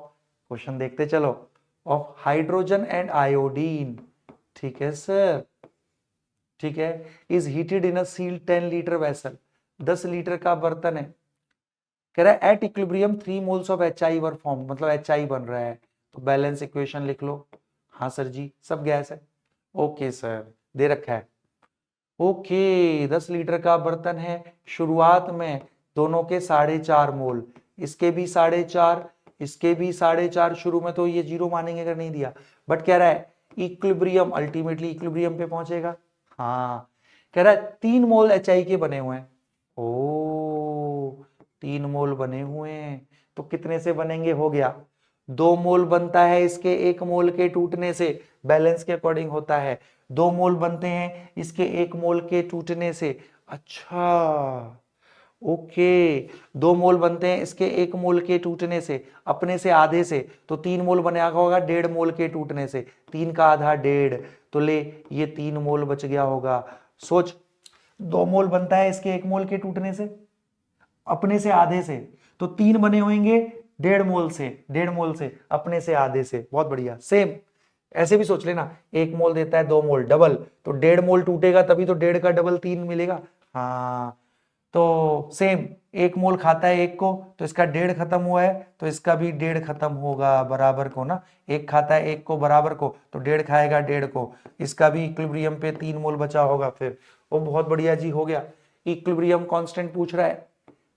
क्वेश्चन देखते चलो, ऑफ हाइड्रोजन एंड आयोडीन, ठीक है सर, ठीक है, is heated in a sealed 10 litre vessel, 10 litre का बर्तन है। कह रहा है at equilibrium 3 moles of HI were form, मतलब HI बन रहा है, तो बैलेंस इक्वेशन लिख लो। हाँ सर जी, सब गैस है। ओके सर, दे रखा है। ओके, 10 लीटर का बर्तन है, शुरुआत में दोनों के 4.5 मोल, इसके भी 4.5, इसके भी 4.5। शुरू में तो ये 0 मानेंगे अगर नहीं दिया, बट कह रहा है इक्विलिब्रियम, अल्टीमेटली इक्विलिब्रियम पे पहुंचेगा। हाँ, कह रहा है 3 मोल HI के बने हुए हैं। ओ, 3 मोल बने हुए हैं, तो कितने से बनेंगे, हो गया 2 मोल बनता है इसके 1 मोल के टूटने से, बैलेंस के अकॉर्डिंग होता है। 2 मोल बनते हैं इसके 1 मोल के टूटने से। अच्छा, ओके, 2 मोल बनते हैं इसके 1 मोल के टूटने से, अपने से आधे से, तो 3 मोल बनेगा होगा 1.5 मोल के टूटने से, 3 का आधा 1.5, तो ले ये 3 मोल बच गया होगा। सोच, 2 मोल बनता है इसके 1 मोल के टूटने से, अपने से आधे से, तो 3 बने होंगे 1.5 मोल से, 1.5 मोल से अपने से आधे से। बहुत बढ़िया, सेम ऐसे भी सोच लेना, 1 मोल देता है 2 मोल, डबल, तो 1.5 मोल टूटेगा तभी तो 1.5 का डबल 3 मिलेगा। हाँ, तो सेम 1 मोल खाता है 1 को, तो इसका 1.5 खत्म हुआ है, तो इसका भी 1.5 खत्म होगा, बराबर को ना। 1 खाता है 1 को बराबर को, तो 1.5 खाएगा 1.5 को, इसका भी इक्विलिब्रियम पे 3 मोल बचा होगा फिर। वो बहुत बढ़िया जी, हो गया। इक्विलिब्रियम कांस्टेंट पूछ रहा है,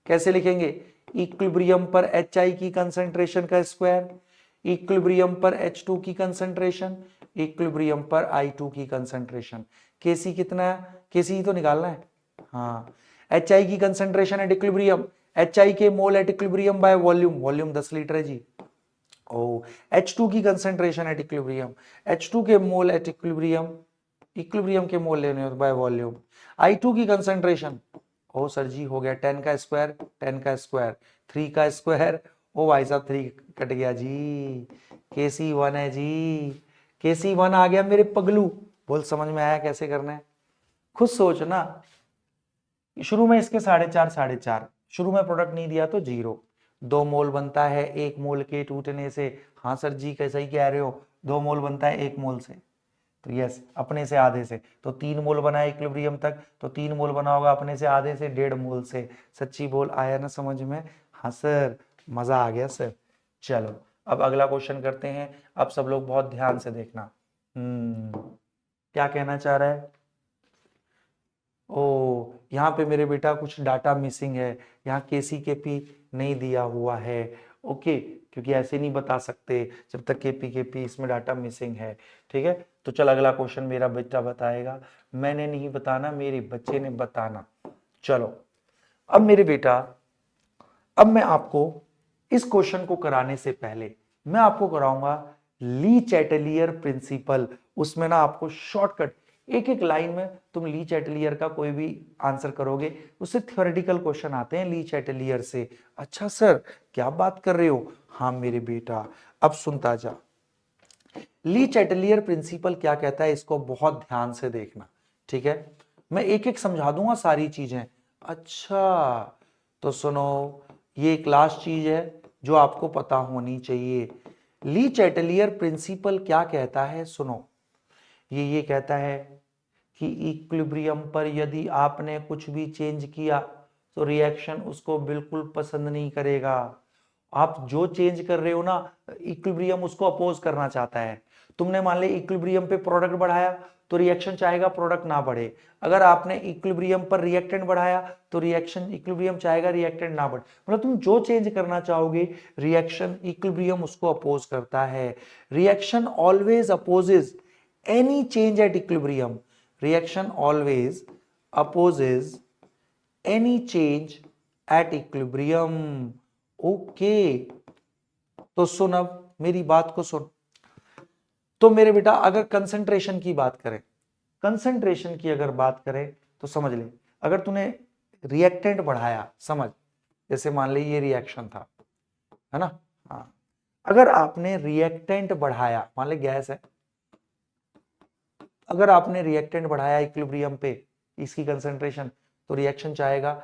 कैसे लिखेंगे, इक्विलिब्रियम पर HI की कंसंट्रेशन का स्क्वायर, इक्विलिब्रियम पर H2 की कंसंट्रेशन, इक्विलिब्रियम पर I2 की कंसंट्रेशन। Kc कितना है, Kc तो निकालना है। हाँ, HI की कंसंट्रेशन एट इक्विलिब्रियम, HI के mole at equilibrium by volume, volume 10 litre है जी। ओ, H2 की कंसंट्रेशन एट इक्विलिब्रियम, H2 के मोल एट इक्विलिब्रियम, इक्विलिब्रियम के मोल लेने बाय वॉल्यूम। I2 की कंसंट्रेशन, ओ सर जी हो गया 10 का स्क्वायर, 10 का स्क्वायर, 3 का स्क्वायर, ओ भाई साहब 3 कट गया जी, Kc1 है जी, Kc1 आ गया मेरे पगलू। बोल समझ में आया कैसे करना है, खुद सोच ना। शुरू में इसके 4.5 4.5, शुरू में प्रोडक्ट नहीं दिया तो 0। 2 मोल बनता है 1 मोल के टूटने से। हाँ सर जी, कैसा ही कह रहे हो, 2 मोल बनता है 1 मोल से, तो यस अपने से आधे से, तो 3 मोल बना है इक्विलिब्रियम तक, तो 3 मोल बना होगा अपने से आधे से 1.5 मोल से। सच्ची बोल, आया ना समझ में? हाँ सर, मजा आ गया सर। चलो अब अगला क्वेश्चन करते हैं, अब सब लोग बहुत ध्यान से देखना। क्या कहना चाह रहा है, ओ यहाँ पे मेरे बेटा कुछ डाटा मिसिंग है, यहाँ केसी केपी नहीं दिया हुआ है। ओके, क्योंकि ऐसे नहीं बता सकते जब तक केपी इसमें डाटा मिसिंग है, ठीक है। तो चल अगला क्वेश्चन मेरा बेटा बताएगा, मैंने नहीं बताना, मेरे बच्चे ने बताना। चलो अब मेरे बेटा, अब मैं आपको इस क्वेश्चन को कराने से पहले मैं आपको कराऊंगा ली चैटलियर प्रिंसिपल। उसमें ना आपको शॉर्टकट, एक एक लाइन में तुम ली चैटलियर का कोई भी आंसर करोगे, उससे थ्योरेटिकल क्वेश्चन आते हैं ली चैटलियर से। अच्छा सर, क्या बात कर रहे हो? हाँ मेरे बेटा, अब सुनता जा। ली चैटलियर प्रिंसिपल क्या कहता है, इसको बहुत ध्यान से देखना, ठीक है। मैं एक एक समझा दूंगा सारी चीजें, अच्छा, तो सुनो, ये एक लास्ट चीज है जो आपको पता होनी चाहिए। ली चैटलियर प्रिंसिपल क्या कहता है, सुनो। ये कहता है कि इक्विलिब्रियम पर यदि आपने कुछ भी चेंज किया तो रिएक्शन उसको बिल्कुल पसंद नहीं करेगा। आप जो चेंज कर रहे हो ना, इक्विलिब्रियम उसको अपोज करना चाहता है। तुमने मान लिया इक्विलिब्रियम पे प्रोडक्ट बढ़ाया तो रिएक्शन चाहेगा प्रोडक्ट ना बढ़े। अगर आपने इक्विलिब्रियम पर रिएक्टेंट बढ़ाया तो रिएक्शन इक्विलिब्रियम चाहेगा रिएक्टेंट ना बढ़े। मतलब तुम जो चेंज करना चाहोगे रिएक्शन इक्विलिब्रियम उसको अपोज करता है। Reaction always opposes any change at equilibrium. Reaction always opposes any change at equilibrium. Okay, तो सुन, अब मेरी बात को सुन। तो मेरे बेटा अगर कंसंट्रेशन की बात करें, कंसंट्रेशन की अगर बात करें तो समझ ले, अगर तूने रिएक्टेंट बढ़ाया, समझ, जैसे मान ले ये रिएक्शन था, है ना, हाँ, अगर आपने रिएक्टेंट बढ़ाया, मान ले गैस है, अगर आपने रिएक्टेंट बढ़ाया इक्विलिब्रियम पे इसकी कंसंट्रेशन, तो रिएक्शन चाहेगा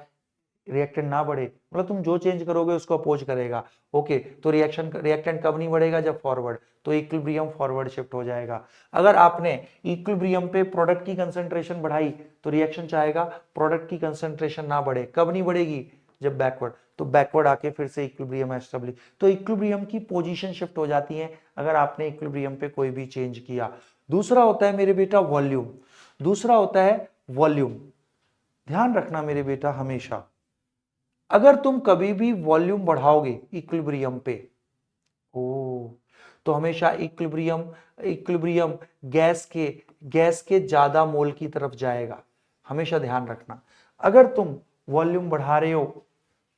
रिएक्टेंट ना बढ़े। मतलब तुम जो चेंज करोगे उसको अपोज करेगा। ओके, तो रिएक्टेंट कब नहीं बढ़ेगा, जब फॉरवर्ड, तो इक्विलिब्रियम फॉरवर्ड शिफ्ट हो जाएगा। अगर आपने इक्विलिब्रियम पे प्रोडक्ट की कंसंट्रेशन बढ़ाई तो रिएक्शन चाहेगा प्रोडक्ट की कंसंट्रेशन ना बढ़े। कब नहीं बढ़ेगी, जब बैकवर्ड, तो बैकवर्ड आके फिर से इक्विलिब्रियम एस्टेब्लिश, तो इक्विलिब्रियम की पोजीशन शिफ्ट हो जाती है अगर आपने इक्विलिब्रियम पे कोई भी चेंज किया। दूसरा होता है मेरे बेटा वॉल्यूम, दूसरा होता है वॉल्यूम। ध्यान रखना मेरे बेटा, हमेशा अगर तुम कभी भी वॉल्यूम बढ़ाओगे इक्विलिब्रियम पे, ओ, तो हमेशा इक्विलिब्रियम इक्विलिब्रियम गैस के ज्यादा मोल की तरफ जाएगा। हमेशा ध्यान रखना, अगर तुम वॉल्यूम बढ़ा रहे हो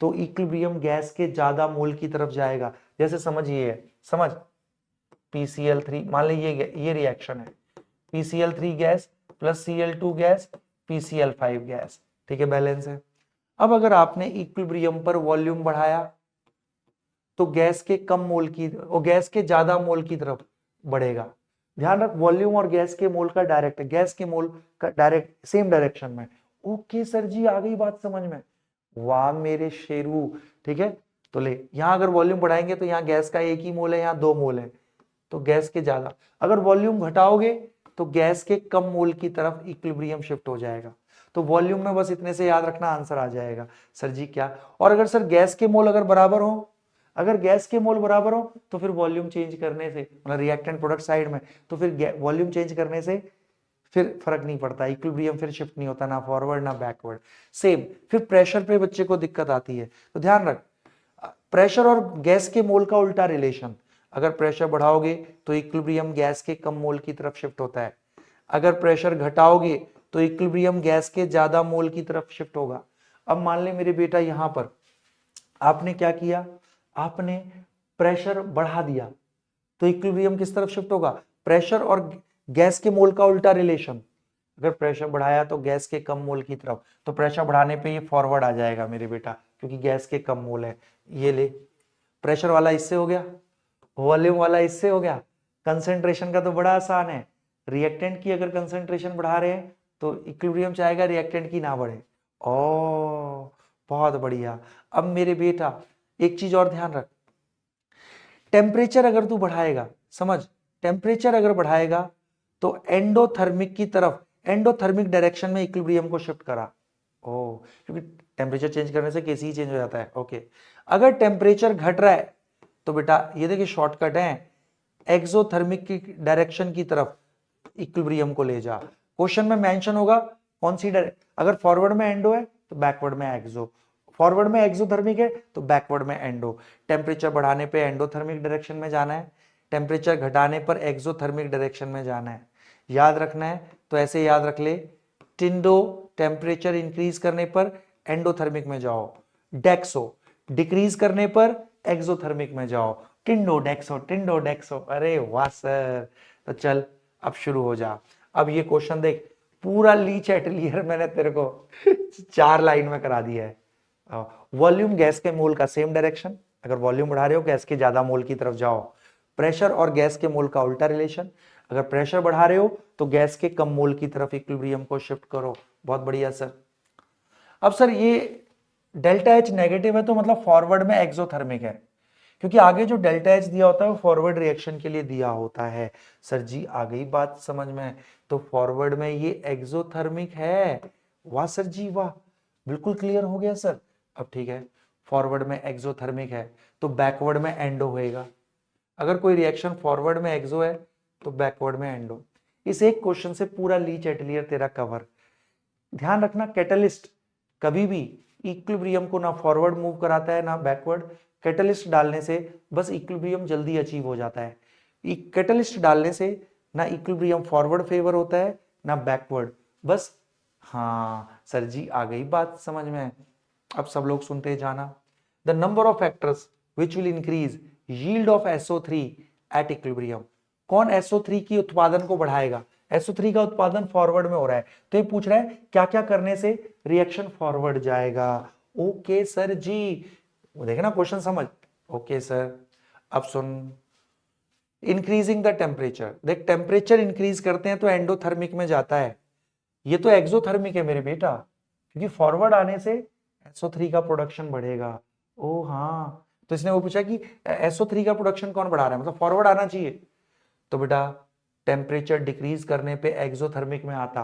तो इक्विलिब्रियम गैस के ज्यादा मोल की तरफ जाएगा। जैसे समझ, ये है, समझ, PCl3, मान लीजिए ये रिएक्शन है, PCl3 gas plus Cl2 gas, PCl5 gas, ठीक है, बैलेंस है। अब अगर आपने इक्विलिब्रियम पर वॉल्यूम बढ़ाया तो गैस के कम मोल की और गैस के ज्यादा मोल की तरफ बढ़ेगा। ध्यान रख, वॉल्यूम और गैस के मोल का डायरेक्ट, गैस के मोल का डायरेक्ट सेम डायरेक्शन में। ओके सर जी, आ गई बात समझ में, वाह मेरे शेरू, ठीक है। तो ले, यहां अगर वॉल्यूम बढ़ाएंगे तो यहाँ गैस का एक ही मोल है, यहाँ दो मोल है, तो गैस के ज्यादा। अगर वॉल्यूम घटाओगे तो गैस के कम मोल की तरफ इक्विलिब्रियम शिफ्ट हो जाएगा। तो वॉल्यूम में बस इतने से याद रखना, आंसर आ जाएगा। सर जी क्या, और अगर सर गैस के मोल अगर बराबर हो, अगर गैस के मोल बराबर हो तो फिर वॉल्यूम चेंज करने से, मतलब रिएक्टेंट प्रोडक्ट साइड में, तो फिर वॉल्यूम चेंज करने से फिर फर्क नहीं पड़ता, इक्विलिब्रियम फिर शिफ्ट नहीं होता, ना फॉरवर्ड ना बैकवर्ड। सेम फिर प्रेशर पे बच्चे को दिक्कत आती है, तो ध्यान रख, प्रेशर और गैस के मोल का उल्टा रिलेशन, अगर प्रेशर बढ़ाओगे तो इक्विलिब्रियम गैस के कम मोल की तरफ शिफ्ट होता है, अगर प्रेशर घटाओगे तो इक्विलिब्रियम गैस के ज्यादा मोल की तरफ शिफ्ट होगा। अब मान ले मेरे बेटा, यहां पर आपने क्या किया, आपने प्रेशर बढ़ा दिया तो इक्विलिब्रियम किस तरफ शिफ्ट होगा, प्रेशर और गैस के मोल का उल्टा रिलेशन, अगर प्रेशर बढ़ाया तो गैस के कम मोल की तरफ, तो प्रेशर बढ़ाने पे ये फॉरवर्ड आ जाएगा मेरे बेटा, क्योंकि गैस के कम मोल है। ये ले, प्रेशर वाला इससे हो गया, वॉल्यूम वाला इससे हो गया। कंसेंट्रेशन का तो बड़ा आसान है, रिएक्टेंट की अगर कंसेंट्रेशन बढ़ा रहे हैं तो इक्विलिब्रियम चाहेगा रिएक्टेंट की ना बढ़े। ओ, बहुत बढ़िया। अब मेरे बेटा एक चीज और ध्यान रख, टेम्परेचर अगर तू बढ़ाएगा, समझ, टेम्परेचर अगर बढ़ाएगा तो एंडोथर्मिक की तरफ, एंडोथर्मिक डायरेक्शन में इक्विलिब्रियम को शिफ्ट करा। ओ, क्योंकि टेम्परेचर चेंज करने से केसी ही चेंज हो जाता है। ओके, अगर टेम्परेचर घट रहा है तो बेटा ये देखिए शॉर्टकट है, एक्सोथर्मिक की डायरेक्शन की तरफ इक्विलिब्रियम को ले जा। क्वेश्चन में मेंशन होगा कौन सी डायरेक्शन, अगर फॉरवर्ड में एंडो है तो बैकवर्ड में एक्सो, फॉरवर्ड में एक्सोथर्मिक है तो बैकवर्ड में एंडो। टेम्परेचर बढ़ाने पे एंडोथर्मिक डायरेक्शन में जाना है, टेम्परेचर घटाने पर एक्सोथर्मिक डायरेक्शन में जाना है। याद रखना है तो ऐसे याद रख ले, टिंडो टेम्परेचर इंक्रीज करने पर एंडोथर्मिक में जाओ, डेक्सो डिक्रीज करने पर एक्सोथर्मिक में जाओ, टिंडो डेक्सो टिंडो डेक्सो। अरे वाह सर, तो चल अब शुरू हो जा। अब ये क्वेश्चन देख, पूरा ली चैटलियर मैंने तेरे को 4 लाइन में करा दिया है। वॉल्यूम गैस के मोल का सेम डायरेक्शन, अगर वॉल्यूम बढ़ा रहे हो गैस के ज्यादा मोल की तरफ जाओ। प्रेशर और गैस के मोल का उल्टा रिलेशन, अगर प्रेशर बढ़ा रहे हो तो गैस के कम मोल की तरफ इक्विलिब्रियम को शिफ्ट करो। बहुत बढ़िया सर। अब सर ये डेल्टा एच नेगेटिव है तो मतलब फॉरवर्ड में एक्सोथर्मिक है, क्योंकि आगे जो डेल्टा एच दिया होता है वो फॉरवर्ड रिएक्शन के लिए दिया होता है। सर जी आ गई बात समझ में, तो फॉरवर्ड में ये एक्सोथर्मिक है। वाह सर जी वाह, बिल्कुल क्लियर हो गया सर। अब ठीक है, फॉरवर्ड में एक्सोथर्मिक है तो बैकवर्ड में एंडो होएगा। अगर कोई रिएक्शन फॉरवर्ड में एक्सो है तो बैकवर्ड में एंडो। इस एक क्वेश्चन से पूरा लीच एटलियर तेरा कवर। ध्यान रखना कैटलिस्ट कभी भी इक्विलिब्रियम को ना फॉरवर्ड मूव कराता है ना बैकवर्ड। कैटलिस्ट डालने से बस इक्विलिब्रियम जल्दी अचीव हो जाता है। कैटलिस्ट डालने से ना इक्विलिब्रियम फॉरवर्ड फेवर होता है ना बैकवर्ड, बस। हाँ सर जी आ गई बात समझ में। अब सब लोग सुनते जाना। The number of factors which will increase yield of SO3 at equilibrium. कौन SO3 की उत्पादन को बढ़ाएगा? SO3 का उत्पादन फॉरवर्ड में हो रहा है तो ये पूछ रहा है क्या क्या करने से रिएक्शन फॉरवर्ड जाएगा। ओके सर जी, वो देखे ना क्वेश्चन समझ। ओके सर अब सुन, इंक्रीजिंग द टेम्परेचर। देख टेम्परेचर इंक्रीज करते हैं तो एंडोथर्मिक में जाता है, ये तो एक्सोथर्मिक है मेरे बेटा, क्योंकि फॉरवर्ड आने से SO3 का प्रोडक्शन बढ़ेगा। ओ हाँ, तो इसने वो पूछा कि SO3 का प्रोडक्शन कौन बढ़ा रहा है, मतलब फॉरवर्ड आना चाहिए। तो बेटा टेम्परेचर डिक्रीज करने पे एक्सोथर्मिक में आता।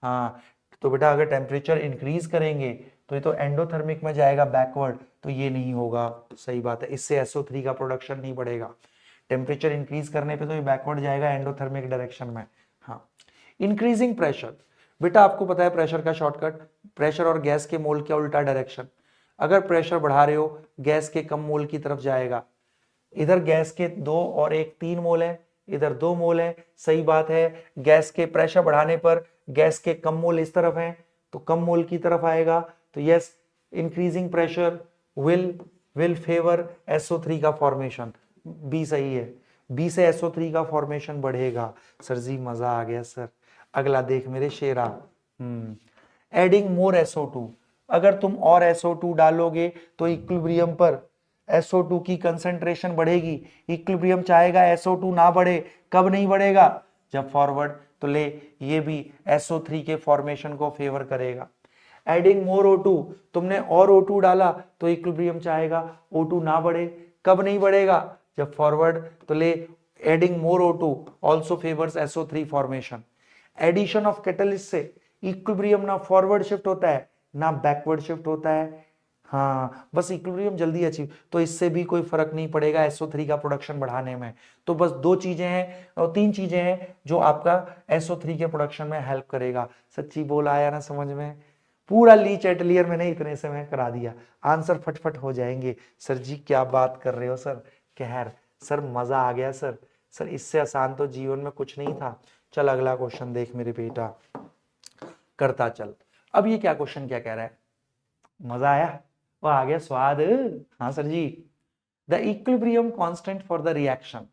हाँ तो बेटा अगर टेम्परेचर इंक्रीज करेंगे तो ये तो एंडोथर्मिक में जाएगा बैकवर्ड, तो ये नहीं होगा। सही बात है, इससे SO3 का प्रोडक्शन नहीं बढ़ेगा। टेम्परेचर इंक्रीज करने पे तो ये बैकवर्ड जाएगा एंडोथर्मिक डायरेक्शन में। हाँ इंक्रीजिंग प्रेशर, बेटा आपको पता है प्रेशर का शॉर्टकट, प्रेशर और गैस के मोल का उल्टा डायरेक्शन। अगर प्रेशर बढ़ा रहे हो गैस के कम मोल की तरफ जाएगा। इधर गैस के 2 और 1 3 मोल है, इधर 2 मोल है। सही बात है, गैस के प्रेशर बढ़ाने पर गैस के कम मोल इस तरफ हैं तो कम मोल की तरफ आएगा। तो yes, increasing pressure will favour SO3 का फॉर्मेशन। बी सही है, बी से SO3 का फॉर्मेशन बढ़ेगा। सर जी मजा आ गया सर। अगला देख मेरे शेरा, एडिंग मोर SO2। अगर तुम और SO2 डालोगे तो इक्विलिब्रियम पर SO2 की कंसंट्रेशन बढ़ेगी। इक्विलिब्रियम चाहेगा SO2 ना बढ़े, कब नहीं बढ़ेगा? जब फॉरवर्ड। तो ले ये भी SO3 के फॉर्मेशन को फेवर करेगा। एडिंग मोर O2, तुमने और O2 डाला तो इक्विलिब्रियम चाहेगा O2 ना बढ़े, कब नहीं बढ़ेगा? जब फॉरवर्ड। तो ले adding more O2 also favours SO3 formation. Addition of catalyst से इक्विलिब्रियम ना फॉरवर्ड शिफ्ट होता है ना बैकवर्ड शिफ्ट होता है। हाँ बस इक्विलिब्रियम जल्दी अचीव, तो इससे भी कोई फर्क नहीं पड़ेगा SO3 का प्रोडक्शन बढ़ाने में। तो बस 2 चीजें हैं और 3 चीजें हैं जो आपका SO3 के प्रोडक्शन में हेल्प करेगा। सच्ची बोल आया ना समझ में? पूरा लीच एटलियर मैंने इतने से मैं करा दिया, आंसर फटफट हो जाएंगे। सर जी क्या बात कर रहे हो सर, कहर सर मजा आ गया सर। सर इससे आसान तो जीवन में कुछ नहीं था। चल अगला क्वेश्चन देख मेरे बेटा, करता चल। अब ये क्या क्वेश्चन क्या कह रहा है, मजा आया? वो आ गया स्वाद। हाँ sir ji, the equilibrium constant for the reaction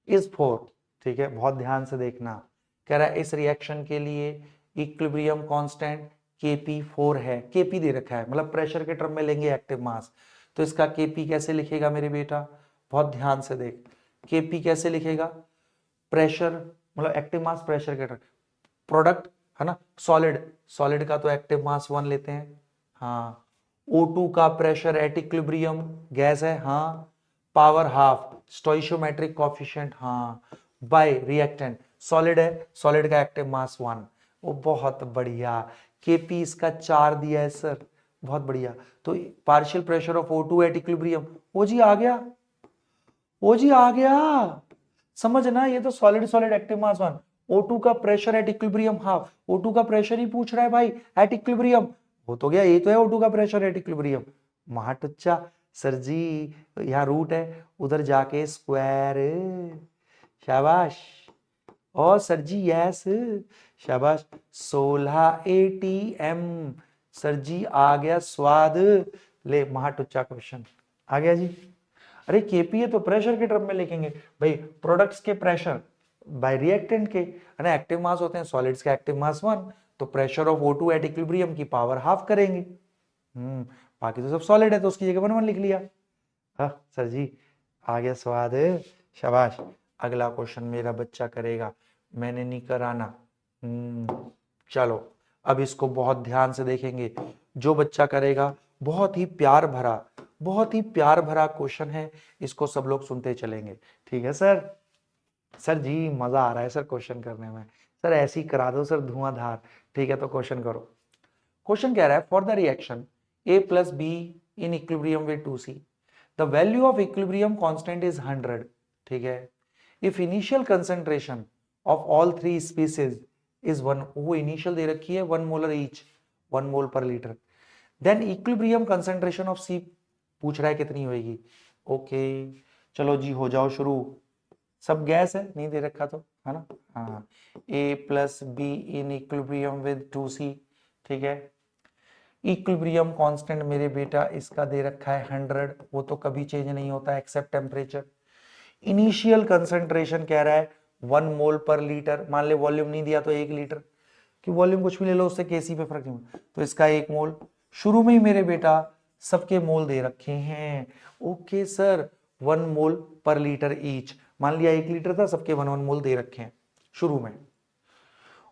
is 4। ठीक है बहुत ध्यान से देखना, कह रहा है इस रिएक्शन के लिए इक्विलिब्रियम कांस्टेंट Kp 4 है। Kp दे रखा है, मतलब प्रेशर के टर्म में लेंगे एक्टिव मास, तो इसका Kp कैसे लिखेगा मेरे बेटा? बहुत ध्यान से देख, Kp कैसे लिखेगा? प्रेशर मतलब एक्टिव मास प्रेशर के टर्म, प्रोडक्ट है ना, सॉलिड, सॉलिड का तो एक्टिव मास 1 लेते हैं। हाँ O2 का प्रेशर एट इक्विलिब्रियम, गैस है हाँ, पावर हाफ, स्टोइशियोमेट्रिक कोएफिशिएंट हाँ, बाय रिएक्टेंट, सॉलिड है, सॉलिड का एक्टिव मास 1। वो बहुत बढ़िया, Kp इसका 4 दिया है सर, बहुत बढ़िया। तो partial pressure of O2 at equilibrium, ओ जी आ गया, ओ जी आ गया। समझ ना, ये तो solid solid active mass 1, O2 का pressure at equilibrium half, O2 का प्रेशर ही पूछ रहा है भाई एट इक्विलिब्रियम, हो तो गया, ये तो है O2 का प्रेशर एट इक्विलिब्रियम। महाटुच्चा सर जी, यहाँ रूट है उधर जाके स्क्वायर, शाबाश। और सर जी यस, शाबाश। 16 ATM, सर जी आ गया स्वाद। ले महाटुच्चा क्वेश्चन आ गया जी। अरे Kp है तो प्रेशर के टर्म में लिखेंगे भाई, प्रोडक्ट्स के प्रेशर बाय रिएक्टेंट के, है ना, एक्टिव मास होते हैं सॉलिड्स का एक्टिव मास 1, तो pressure of O2 at equilibrium की पावर हाफ करेंगे। बाकी तो सब सॉलिड है तो उसकी जगह 1 1 लिख लिया। हाँ सर जी आ गया स्वाद, शाबाश। अगला क्वेश्चन मेरा बच्चा करेगा, मैंने नहीं कराना। चलो अब इसको बहुत ध्यान से देखेंगे। जो बच्चा करेगा, बहुत ही प्यार भरा क्वेश्चन है, इसको सब लोग सुनते चलेंगे। ठीक है सर? सर जी मजा आ रहा है सर क्वेश्चन करने में, सर ऐसे ही करा दो सर धुआंधार। ठीक है तो क्वेश्चन करो। क्वेश्चन कह रहा है for the reaction A plus B in equilibrium with 2C the value of equilibrium constant is 100। ठीक है, if initial concentration of all three species is 1, वो इनिशियल दे रखी है 1 molar each, 1 mole per litre, then equilibrium concentration of C पूछ रहा है कितनी होगी। ओके चलो जी हो जाओ शुरू। सब गैस है, नहीं दे रखा तो, है ना? हाँ, A plus be in equilibrium with 2C। ठीक है, इक्विलिब्रियम कांस्टेंट मेरे बेटा इसका दे रखा है 100, वो तो कभी चेंज नहीं होता एक्सेप्ट टेम्परेचर। इनिशियल कंसंट्रेशन कह रहा है 1 मोल पर लीटर, मान ले वॉल्यूम नहीं दिया तो 1 लीटर, कि वॉल्यूम कुछ भी ले लो उससे केसी पे फर्क नहीं, तो इसका 1 मोल। शुरू में ही मेरे बेटा सबके मोल दे रखे हैं। Okay sir, 1 mole per litre each, मान लिया 1 लीटर था, सबके 1 1 मोल दे रखे हैं शुरू में।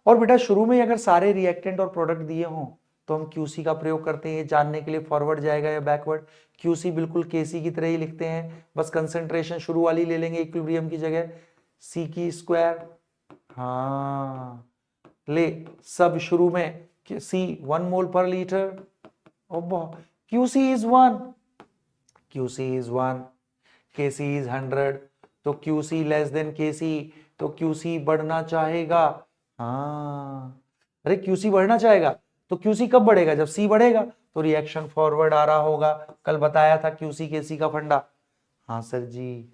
और बेटा शुरू में अगर सारे रिएक्टेंट और प्रोडक्ट दिए हों तो हम क्यूसी का प्रयोग करते हैं जानने के लिए फॉरवर्ड जाएगा या बैकवर्ड। क्यूसी बिल्कुल केसी की तरह ही लिखते हैं, बस कंसंट्रेशन शुरू वाली ले लेंगे इक्विलिब्रियम की जगह, सी की स्क्वायर। हाँ ले, सब शुरू में सी 1 mole per litre, QC is 1, QC is 1, KC is 100, तो क्यूसी लेस देन केसी, तो क्यूसी बढ़ना चाहेगा। हाँ अरे क्यूसी बढ़ना चाहेगा तो क्यूसी कब बढ़ेगा? जब सी बढ़ेगा तो रिएक्शन फॉरवर्ड आ रहा होगा, कल बताया था क्यूसी केसी का फंडा। हाँ सर जी,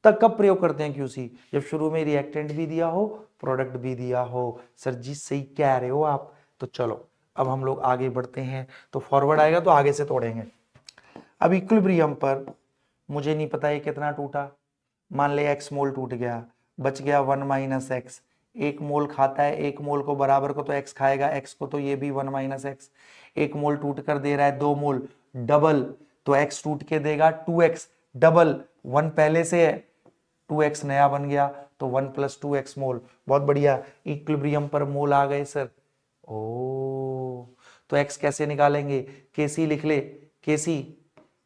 तब कब प्रयोग करते हैं क्यूसी? जब शुरू में रिएक्टेंट भी दिया हो, प्रोडक्ट भी दिया हो। सर जी सही कह रहे हो आप। तो चलो अब हम लोग आगे बढ़ते हैं, तो फॉरवर्ड आएगा तो आगे से तोड़ेंगे। अब इक्विलिब्रियम पर मुझे नहीं पता ये कितना टूटा, मान ले x मोल टूट गया, बच गया 1 माइनस एक्स। 1 मोल खाता है, 1 मोल को बराबर को तो x खाएगा, x को तो ये भी 1 माइनस एक्स। 1 मोल टूट कर दे रहा है 2 मोल, डबल, तो x टूट के देगा 2x, डबल 1 पहले से है, 2x नया बन गया, तो 1 प्लस 2x मोल। बहुत बढ़िया, इक्विलिब्रियम पर मोल आ गए सर। ओ तो x कैसे निकालेंगे? केसी लिख ले, केसी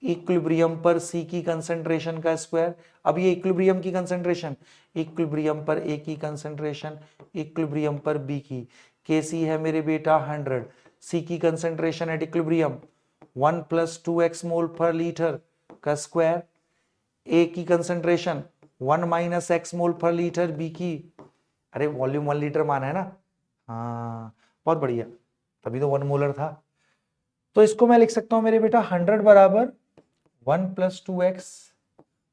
इक्विलिब्रियम पर C की कंसंट्रेशन का स्क्वायर। अब ये इक्विलिब्रियम की कंसंट्रेशन, इक्विलिब्रियम पर A की कंसंट्रेशन, इक्विलिब्रियम पर B की, Kc है मेरे बेटा 100, C की concentration at equilibrium 1 plus 2x mole per litre का स्क्वायर, A की कंसंट्रेशन 1 माइनस x मोल पर लीटर, B की, अरे वॉल्यूम 1 लीटर माना है ना। हाँ बहुत बढ़िया, तभी तो 1 मोलर था। तो इसको मैं लिख सकता हूं मेरे बेटा 100 बराबर 1 प्लस 2x,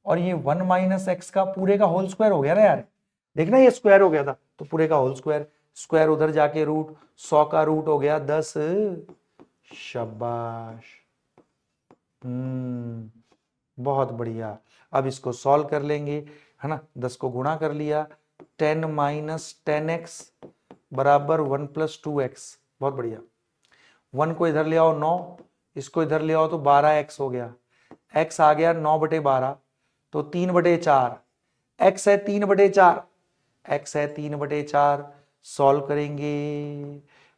और ये 1 माइनस एक्स का पूरे का होल स्क्वायर हो गया ना यार, देखना ये स्क्वायर हो गया था तो पूरे का होल स्क्वायर, स्क्वायर उधर जाके रूट, 100 का रूट हो गया 10। शाबाश, बहुत बढ़िया। अब इसको सॉल्व कर लेंगे, है ना, 10 को गुणा कर लिया, 10 माइनस 10x बराबर 1 प्लस 2x। बहुत बढ़िया, 1 को इधर ले आओ 9, इसको इधर ले आओ तो 12x हो गया, x आ गया 9/12, तो 3/4, x है 3/4, x है 3/4, सॉल्व करेंगे,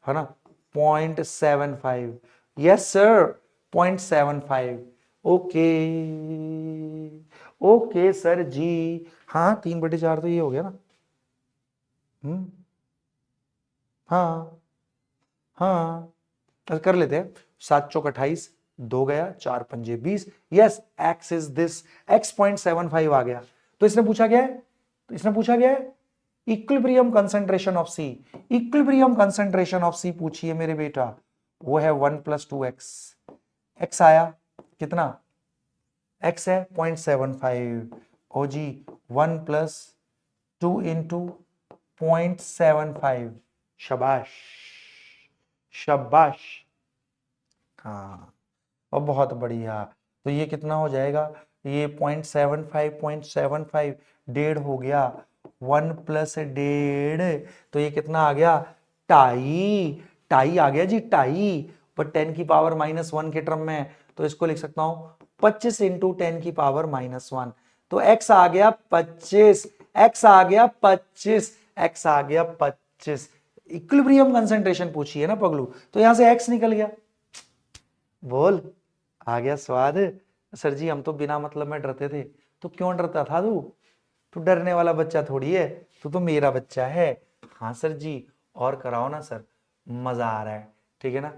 है ना, 0.75, yes sir 0.75। Okay okay sir जी, हाँ 3/4 तो ये हो गया ना। हाँ हाँ कर लेते हैं, 7 चौक 28, 2 गया, 4 पंजे 20, yes x is this, x 0.75 आ गया। तो इसने पूछा गया है equilibrium concentration of C, equilibrium concentration of C पूछी है मेरे बेटा, वो है 1 प्लस 2x, x आया कितना, x है 0.75, ओ जी 1 प्लस 2 इंटू 0.75, शाबाश शाबाश, हाँ और बहुत बढ़िया। तो ये कितना हो जाएगा, ये 0.75 डेढ़ हो गया, 1 प्लस डेढ़, तो ये कितना आ गया, टाई, टाई आ गया जी, टाई, पर 10 की पावर -1 के टर्म में, तो इसको लिख सकता हूं 25 इंटू 10 की पावर -1, तो x आ गया 25, x आ गया 25, x आ गया 25। इक्विलिब्रियम कंसंट्रेशन पूछी है ना पगलू, तो यहां से x निकल गया, बोल, आ गया स्वाद। सर जी हम तो बिना मतलब में डरते थे। तो क्यों डरता था तू? तू डरने वाला बच्चा थोड़ी है, तू तो मेरा बच्चा है। हाँ सर जी, और कराओ ना सर, मजा आ रहा है, ठीक है ना।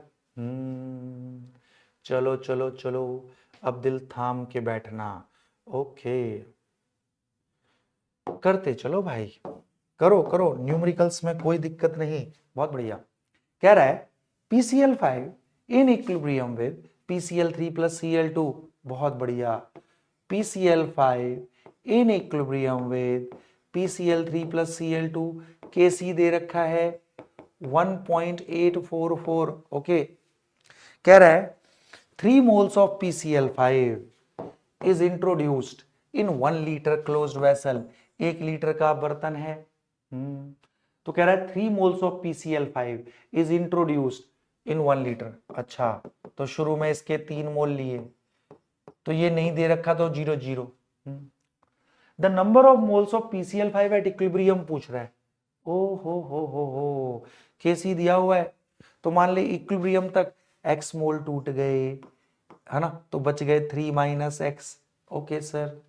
चलो चलो चलो, अब दिल थाम के बैठना। ओके, करते चलो भाई, करो करो, न्यूमेरिकल्स में कोई दिक्कत नहीं। बहुत बढ़िया। कह रहा है PCl5 in equilibrium with PCl3 plus Cl2। बहुत बढ़िया। PCl5 in equilibrium with PCl3 plus Cl2। Kc दे रखा है 1.844। ओके, कह रहा है 3 moles of PCl5 is introduced in 1 liter closed vessel। 1 litre का बर्तन है। तो कह रहा है 3 moles of PCl5 is introduced in 1 liter। अच्छा, तो शुरू में इसके 3 मोल लिए, तो ये नहीं दे रखा तो 0 0। The number of moles of PCl5 at equilibrium पूछ रहा है। ओ हो, केसी दिया हुआ है, तो मान ले इक्विलिब्रियम तक x मोल टूट गए, है ना, तो बच गए 3 माइनस एक्स। ओके सर,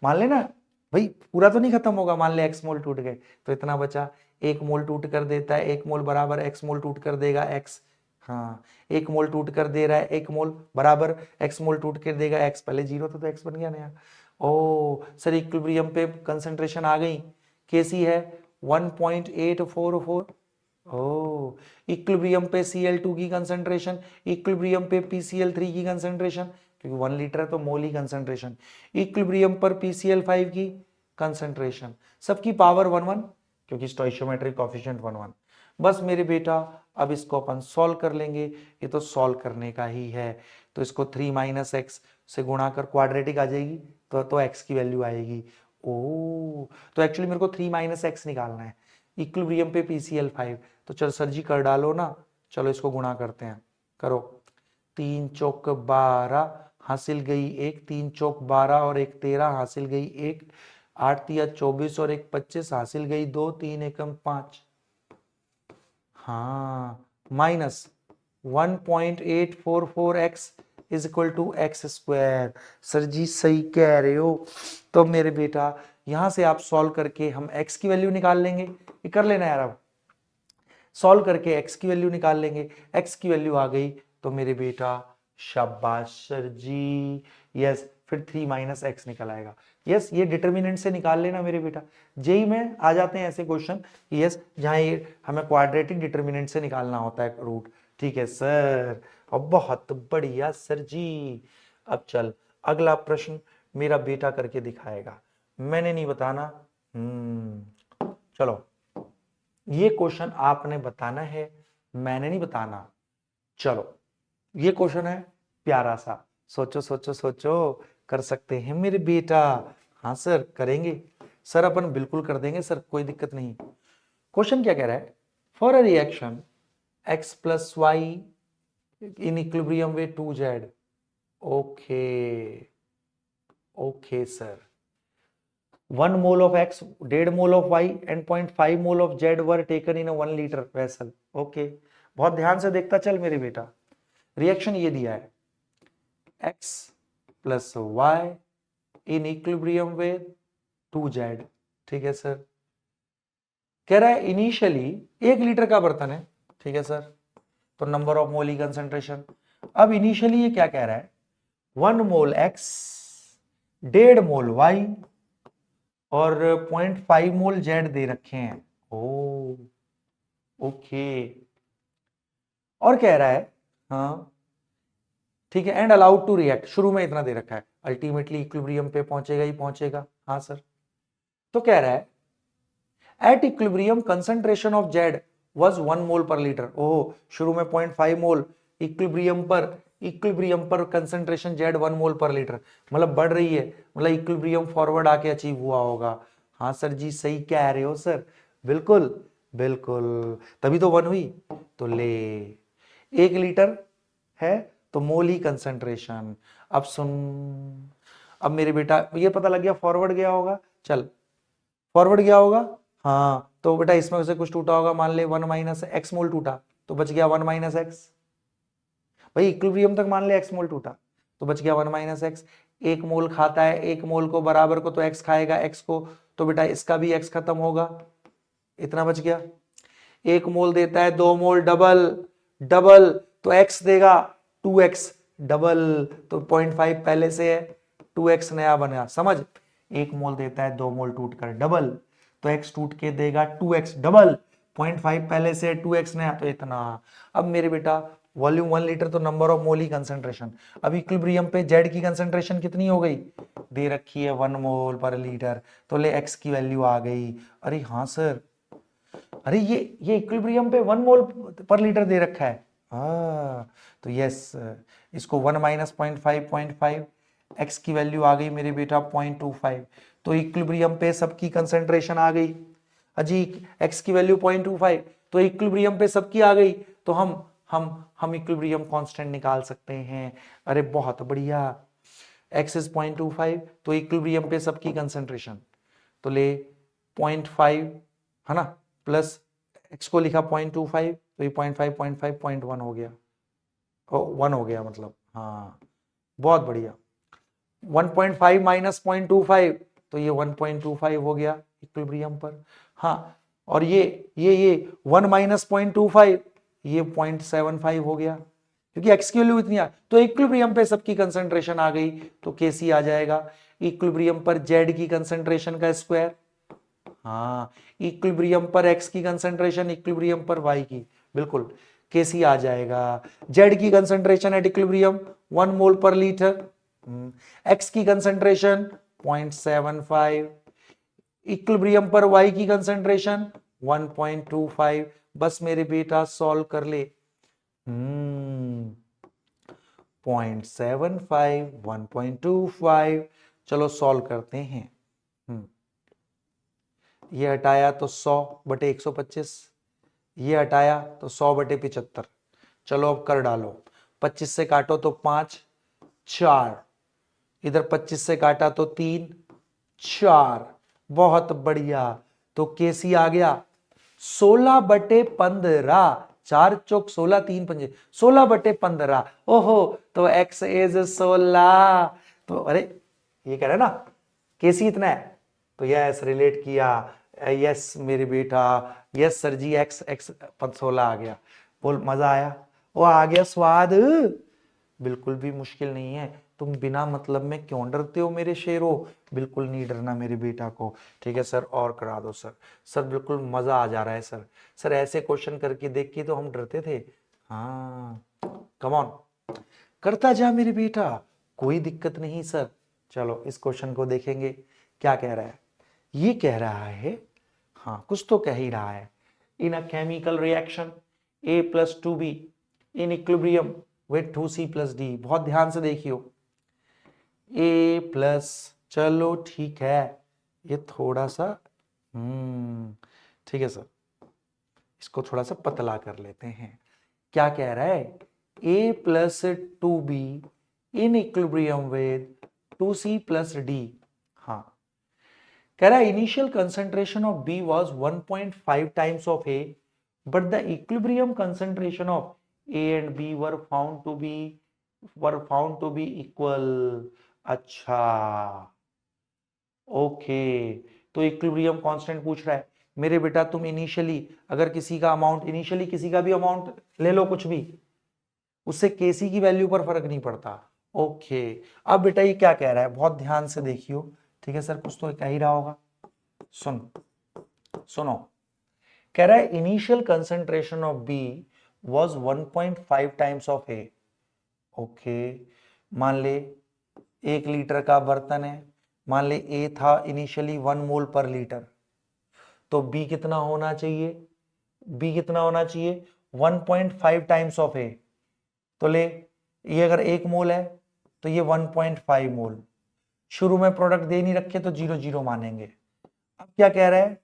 मान लेना भाई, पूरा तो नहीं खत्म होगा, मान ले x मोल टूट गए तो इतना बचा। 1 मोल टूट कर देता है, 1 मोल बराबर x मोल टूट कर देगा x। हाँ, 1 मोल टूट कर दे रहा है, 1 मोल बराबर x मोल टूट कर देगा x। पहले 0 था तो x बन गया नया। ओ सर, इक्विलिब्रियम पे कंसंट्रेशन आ गई, कैसी है 1.844। ओ, इक्विलिब्रियम पे Cl2 की कंसंट्रेशन, इक्विलिब्रियम पे PCl3 की कंसंट्रेशन, क्योंकि 1 लीटर है तो मोल ही कंसंट्रेशन, इक्विलिब्रियम पर PCl5 की कंसंट्रेशन, सबकी पावर 1 1, क्योंकि स्टोइचियोमेट्रिक कोएफिशिएंट 1 1। बस मेरे बेटा, अब इसको अपन सॉल्व कर लेंगे, ये तो सॉल्व करने का ही है। तो इसको 3 माइनस एक्स से गुणा कर, क्वाड्रेटिक आ जाएगी तो x की वैल्यू आएगी। ओ, तो एक्चुअली मेरे को 3 माइनस एक्स निकालना है इक्विलिब्रियम पे PCl5। तो चल सर जी कर डालो ना, चलो इसको गुणा करते हैं, करो। 3 चौक 12 हासिल गई 1, 3 चौक 12 और 1 13 हासिल गई 1, 8 तिया 24 और 1 25 हासिल गई 2, 3 एकम 5। हाँ, minus 1.844x is equal to x square. Sir जी सही कह रहे हो। तो मेरे बेटा, यहां से आप सॉल्व करके हम x की वैल्यू निकाल लेंगे, ये कर लेना यार। अब सॉल्व करके x की वैल्यू निकाल लेंगे, x की वैल्यू आ गई तो मेरे बेटा शाबाश सर जी, यस, फिर 3 माइनस एक्स निकल आएगा। यस, ये डिटर्मिनेंट से निकाल लेना मेरे बेटा। जेई में आ जाते हैं ऐसे क्वेश्चन, यस, जहां ये हमें क्वाड्रेटिक डिटर्मिनेंट से निकालना होता है रूट। ठीक है सर, और बहुत बढ़िया सर जी। अब चल, अगला प्रश्न मेरा बेटा करके दिखाएगा, मैंने नहीं बताना। चलो, ये क्वेश्चन आपने बताना है, मैंने नहीं बताना। चलो, ये क्वेश्चन है प्यारा सा, सोचो सोचो सोचो, कर सकते हैं मेरे बेटा। हाँ सर करेंगे सर, अपन बिल्कुल कर देंगे सर, कोई दिक्कत नहीं। क्वेश्चन क्या कह रहा है, for a reaction x plus Y in equilibrium with 2z। Okay okay sir, 1 mole of x, 1.5 mole of y and 0.5 mole of z were taken in a 1 liter vessel। Okay, बहुत ध्यान से देखता चल मेरे बेटा। रिएक्शन ये दिया है, x plus Y in equilibrium with 2z। ठीक है सर, कह रहा है इनिशियली 1 लीटर का बर्तन है। ठीक है सर, तो नंबर ऑफ मोल कंसंट्रेशन। अब इनिशियली ये क्या कह रहा है, 1 मोल x, 1.5 मोल y और 0.5 मोल z दे रखे हैं। ओ ओके, और कह रहा है हाँ ठीक है, एंड अलाउड टू रिएक्ट, शुरू में इतना दे रखा है, अल्टीमेटली इक्विलिब्रियम पे पहुंचेगा ही पहुंचेगा। हाँ सर, तो कह रहा है at equilibrium concentration of Z was 1 mole per litre. ओह, शुरू में 0.5 मोल, इक्विलिब्रियम पर concentration Z 1 mole per litre, मतलब बढ़ रही है, मतलब इक्विलिब्रियम फॉरवर्ड आके अचीव हुआ होगा। हाँ सर जी सही कह रहे हो सर, बिल्कुल बिल्कुल, तभी तो 1 हुई। तो ले, 1 लीटर है तो मोल ही कंसंट्रेशन। अब सुन, अब मेरे बेटा ये पता लग गया फॉरवर्ड गया होगा, चल फॉरवर्ड गया होगा। हाँ, तो बेटा इसमें से कुछ टूटा होगा, मान ले 1 माइनस एक्स मोल टूटा, तो बच गया 1 माइनस एक्स। भाई इक्विलिब्रियम तक मान ले x मोल टूटा तो बच गया 1 माइनस एक्स। 1 मोल खाता है 1 मोल को बराबर को तो x खाएगा x को, तो बेटा इसका भी x खत्म होगा, इतना बच गया। 1 मोल देता है 2 मोल डबल डबल तो x देगा 2x डबल, तो 0.5 पहले से है 2x नया बना, समझ। 1 मोल देता है 2 मोल टूट कर डबल तो x टूट के देगा 2x डबल, 0.5 पहले से 2x नया तो इतना। अब मेरे बेटा वॉल्यूम 1 लीटर तो number of mole he concentration. अब इक्विलिब्रियम पे Z की कंसंट्रेशन कितनी हो गई, दे रखी है 1 मोल पर लीटर, तो ले x की वैल्यू आ गई। अरे हाँ सर, अरे ये इक्विलिब्रियम पे 1 मोल पर लीटर दे रखा है, तो यस इसको 1 माइनस 0.5 x की वैल्यू आ गई मेरे बेटा 0.25, तो इक्विलिब्रियम पे सबकी कंसंट्रेशन आ गई। अजी x की वैल्यू 0.25 तो इक्विलिब्रियम पे सबकी आ गई, तो हम इक्विलिब्रियम कांस्टेंट निकाल सकते हैं। अरे बहुत बढ़िया, x इज 0.25 तो इक्विलिब्रियम पे सबकी कंसंट्रेशन, तो ले 0.5 है ना, प्लस x को लिखा 0.25 तो ये 0.5 0.1 हो गया, 1 हो गया मतलब, हाँ बहुत बढ़िया। 1.5 माइनस 0.25 तो ये 1.25 हो गया इक्विलिब्रियम पर, हाँ। और ये 1 माइनस 0.25 ये 0.75 हो गया, क्योंकि x की वैल्यू इतनी आ, तो इक्विलिब्रियम पे सबकी कंसंट्रेशन आ गई तो Kc आ जाएगा इक्विलिब्रियम पर Z की कंसंट्रेशन का स्क्वायर, हाँ इक्विलिब्रियम पर x की कंसंट्रेशन इक्विलिब्रियम पर y की, बिल्कुल Kc आ जाएगा। Z की concentration at equilibrium 1 mole per litre, x की कंसंट्रेशन 0.75, इक्विलिब्रियम पर y की कंसंट्रेशन 1.25। बस मेरे बेटा सॉल्व कर ले, 0.75 1.25, चलो सॉल्व करते हैं। ये हटाया तो 100 बटे 125, ये हटाया तो 100 बटे 75, चलो अब कर डालो। 25 से काटो तो 5 4, इधर 25 से काटा तो 3 4, बहुत बढ़िया। तो केसी आ गया 16 बटे 15, 4 चौक 16 3 पंजे 16 बटे 15, ओहो तो x इज 16। तो अरे ये कह रहे ना केसी इतना है, तो यस रिलेट किया, यस मेरे बेटा, यस सर जी, x 16 आ गया। बोल मजा आया, वो आ गया स्वाद। बिल्कुल भी मुश्किल नहीं है, तुम बिना मतलब में क्यों डरते हो मेरे शेरो, बिल्कुल नहीं डरना मेरे बेटा को, ठीक है सर और करा दो सर। सर बिल्कुल मजा आ जा रहा है सर, सर ऐसे क्वेश्चन करके देख के तो हम डरते थे, हाँ कम ऑन करता जा मेरे बेटा, कोई दिक्कत नहीं सर। चलो इस क्वेश्चन को देखेंगे, क्या कह रहा है, ये कह रहा है, हाँ कुछ तो कह ही रहा है, in a chemical reaction A plus 2B in equilibrium with 2C plus D, बहुत ध्यान से देखियो, A प्लस, चलो ठीक है, ये थोड़ा सा ठीक है सर, इसको थोड़ा सा पतला कर लेते हैं। क्या कह रहा है, A plus 2B in equilibrium with 2C plus D, हाँ कह रहा है initial concentration of B was 1.5 times of A but the equilibrium concentration of A and B were found to be equal। अच्छा ओके, तो equilibrium constant पूछ रहा है मेरे बेटा, तुम इनिशियली अगर किसी का अमाउंट, इनिशियली किसी का भी अमाउंट ले लो कुछ भी, उससे केसी की वैल्यू पर फर्क नहीं पड़ता। ओके अब बेटा ये क्या कह रहा है, बहुत ध्यान से देखियो, ठीक है सर कुछ तो कह ही रहा होगा, सुनो कह रहा है initial concentration of B was 1.5 times of A. Okay मान ले 1 लीटर का बर्तन है, मान ले ए था इनिशियली 1 मोल पर लीटर, तो बी कितना होना चाहिए, बी कितना होना चाहिए 1.5 टाइम्स ऑफ ए, तो ले ये अगर 1 मोल है तो ये 1.5 मोल, शुरू में प्रोडक्ट दे नहीं रखे तो 0 0 मानेंगे। अब क्या कह रहा है,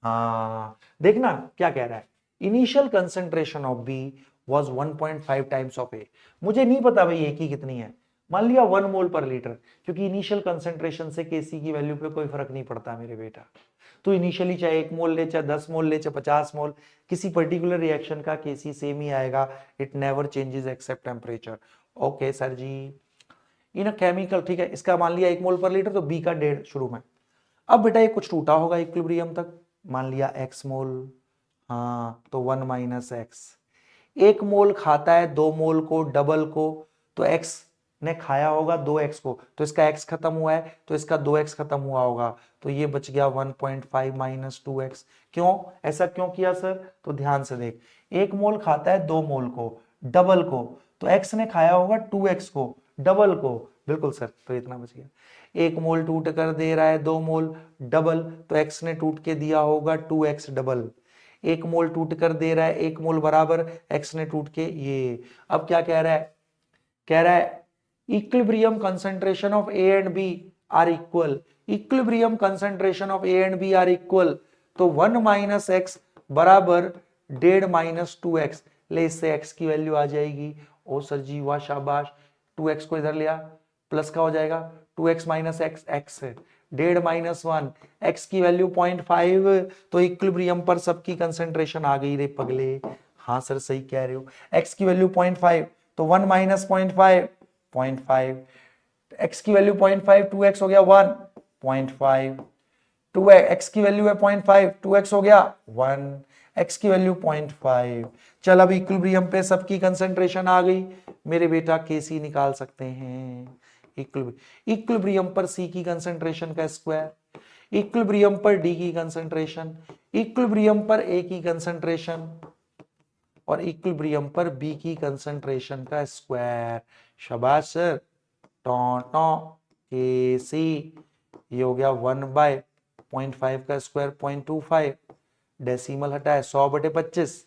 हाँ देखना क्या कह रहा है, initial concentration of B was 1.5 times of A, मुझे नहीं पता भाई ए की कितनी है, मान लिया 1 मोल पर लीटर, क्योंकि इनिशियल कंसेंट्रेशन से केसी की वैल्यू पे कोई फर्क नहीं पड़ता मेरे बेटा। तो इनिशियली चाहे 1 मोल ले, चाहे 10 मोल ले, चाहे 50 मोल, किसी पर्टिकुलर रिएक्शन का केसी सेम ही आएगा। It never changes except temperature. Okay sir ji. In chemical, ठीक है, इसका मान लिया 1 मोल पर लीटर, तो बी का 1.5 शुरू में। अब बेटा ये कुछ टूटा होगा इक्विलिब्रियम तक, मान लिया x मोल, हाँ तो 1 माइनस एक्स। 1 मोल खाता है 2 मोल को, डबल को, तो x ने खाया होगा 2x को, तो इसका x खत्म हुआ है, तो इसका 2x खत्म हुआ होगा, तो ये बच गया 1.5 माइनस 2x। क्यों ऐसा क्यों किया सर? तो ध्यान से देख, 1 मोल खाता है 2 मोल को, डबल को, तो x ने खाया होगा 2x को, डबल को, बिल्कुल सर, तो इतना बच गया। 1 मोल टूट कर दे रहा है 2 मोल, डबल, तो x ने टूट के दिया होगा 2x डबल। 1 मोल टूट कर दे रहा है 1 मोल बराबर, x ने टूट के ये। अब क्या कह रहा है? कह रहा है equilibrium concentration of A and B are equal. Equilibrium concentration of A and B are equal, तो 1 माइनस एक्स बराबर 1.5 माइनस 2x। ले, इससे x की वैल्यू आ जाएगी। ओ सर जी वाह, शाबाश। 2x को इधर लिया, प्लस का हो जाएगा 2x माइनस एक्स, एक्स है 1.5 माइनस 1, x की वैल्यू 0.5। तो इक्विलिब्रियम पर सबकी कंसंट्रेशन आ गई रे पगले। हाँ सर सही कह रहे हो, x की वैल्यू 0.5, तो 1 माइनस 0.5, 0.5, x की वैल्यू 0.5, 2x हो गया 1, 0.5, 2x की वैल्यू है 0.5, 2x हो गया 1, x की वैल्यू 0.5। चल अब इक्विलिब्रियम पे सबकी कंसंट्रेशन आ गई मेरे बेटा, केसी निकाल सकते हैं। इक्विलिब्रियम पर C की कंसंट्रेशन का स्क्वायर, इक्विलिब्रियम पर D की कंसंट्रेशन, इक्विलिब्रियम पर A की कंसंट्रेशन, और इक्विलिब्रियम पर B की कंसंट्रेशन का स्क्वायर। शाबाश सर। के सी, ये हो गया 1/0.5 का स्क्वायर 0.25, डेसिमल हटाए 100/25,